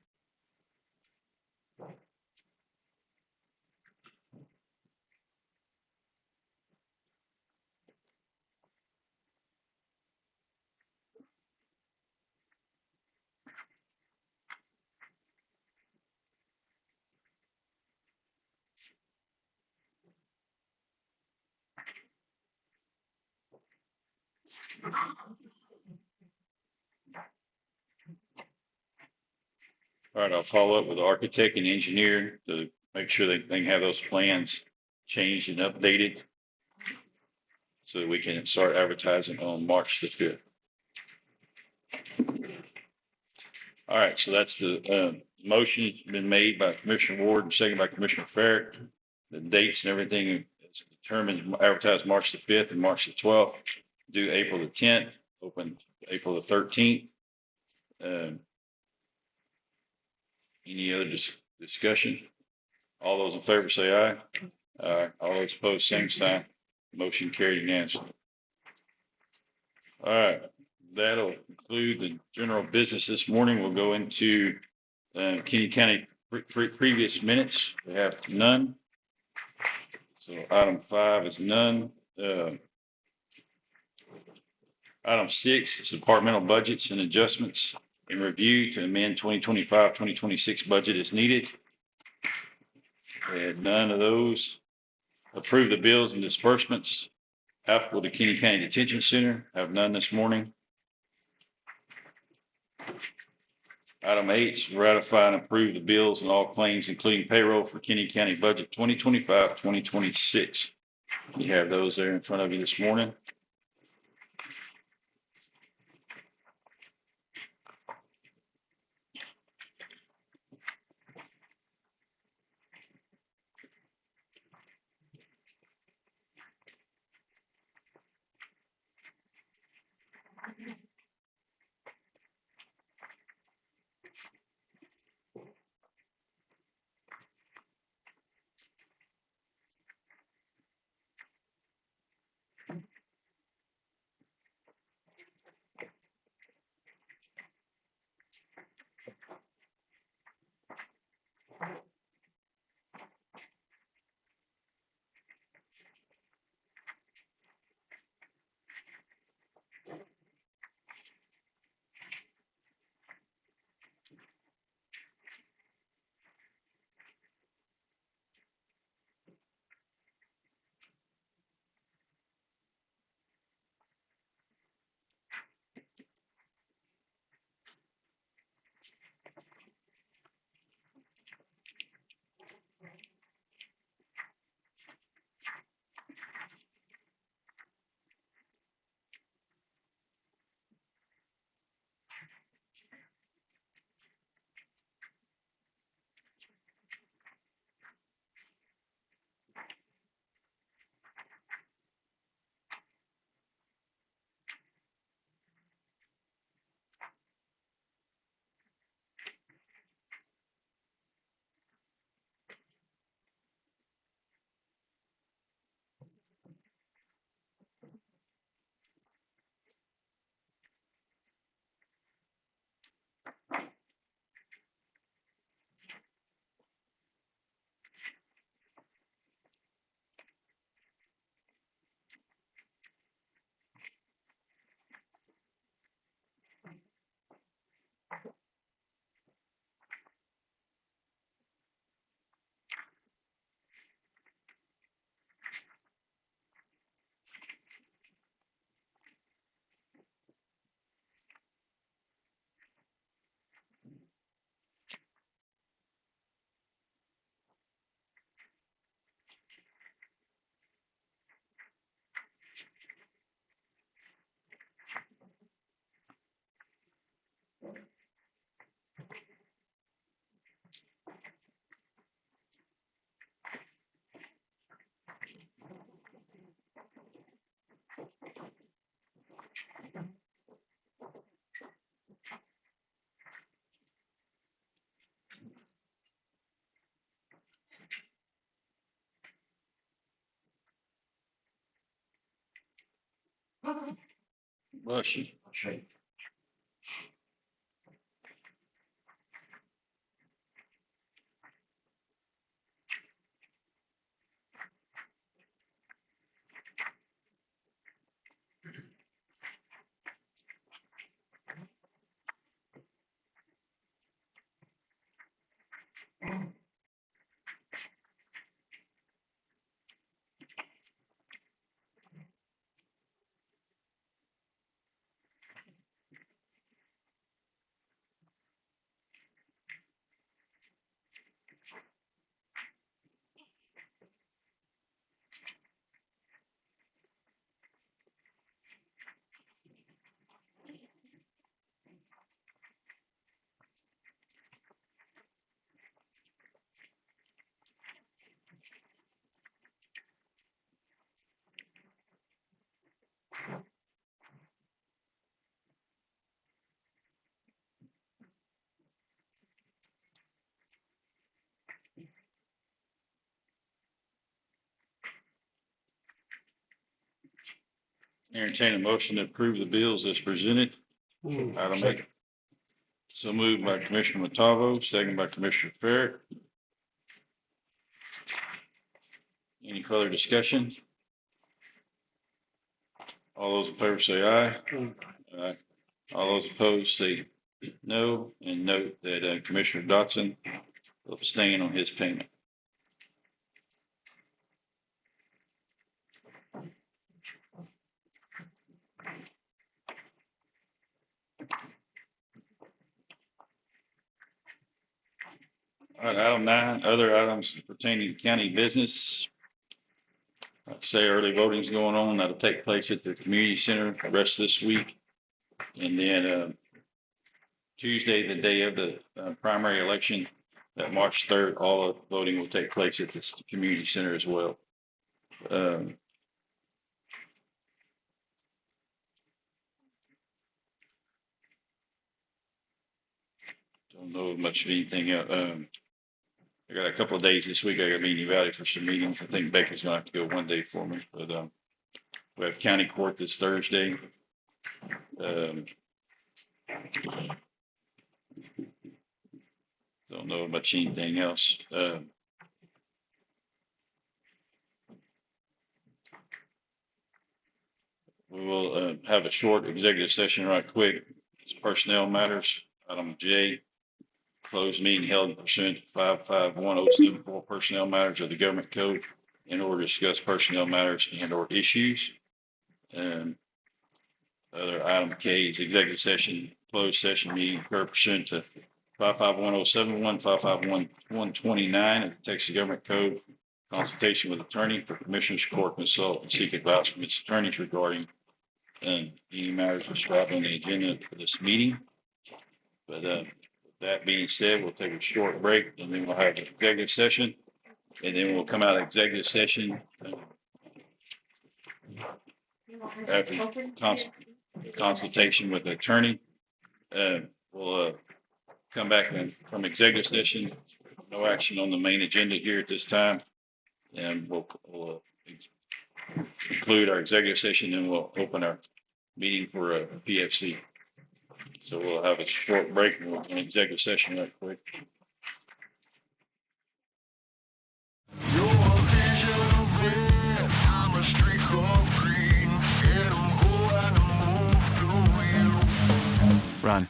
All right, I'll follow up with the architect and engineer to make sure they can have those plans changed and updated so that we can start advertising on March the 5th. All right, so that's the motion been made by Commissioner Ward and seconded by Commissioner Farragut. The dates and everything is determined, advertised March the 5th and March the 12th, due April the 10th, open April the 13th. Any other discussion? All those in favor say aye. All those opposed, same sign. Motion carried unanimously. All right, that'll conclude the general business this morning. We'll go into Kinney County previous minutes. We have none. So item 5 is none. Item 6 is departmental budgets and adjustments in review to amend 2025-2026 budget as needed. We had none of those. Approve the bills and disbursements applicable to Kinney County Detention Center. Have none this morning. Item 8 is ratify and approve the bills and all claims, including payroll for Kinney County budget 2025-2026. You have those there in front of you this morning. Bless you. Entertain a motion to approve the bills as presented. Item 8. So moved by Commissioner Matavo, second by Commissioner Ferret. Any further discussion? All those in favor say aye. Aye. All those opposed say no, and note that Commissioner Dotson will abstain on his payment. All right, item 9, other items pertaining to county business. Like I say, early voting's going on. That'll take place at the community center the rest of this week. And then Tuesday, the day of the primary election, that March 3rd, all of voting will take place at this community center as well. Don't know much of anything else. I got a couple of days this week. I got to be in Uni Valley for some meetings. I think Becky's going to have to go one day for me. But we have county court this Thursday. Don't know much anything else. We will have a short executive session right quick. It's personnel matters. Item J. Closed meeting held pursuant to 551074 personnel matters of the government code in order to discuss personnel matters and or issues. Other item K is executive session, closed session meeting pursuant to 551071, 551129 of the Texas government code. Consultation with attorney for commissioners court consult and seek advice from its attorneys regarding any matters described on the agenda for this meeting. But that being said, we'll take a short break and then we'll have an executive session. And then we'll come out of executive session after consultation with the attorney. We'll come back from executive session. No action on the main agenda here at this time. And we'll conclude our executive session and we'll open our meeting for a PFC. So we'll have a short break and we'll an executive session right quick. Run.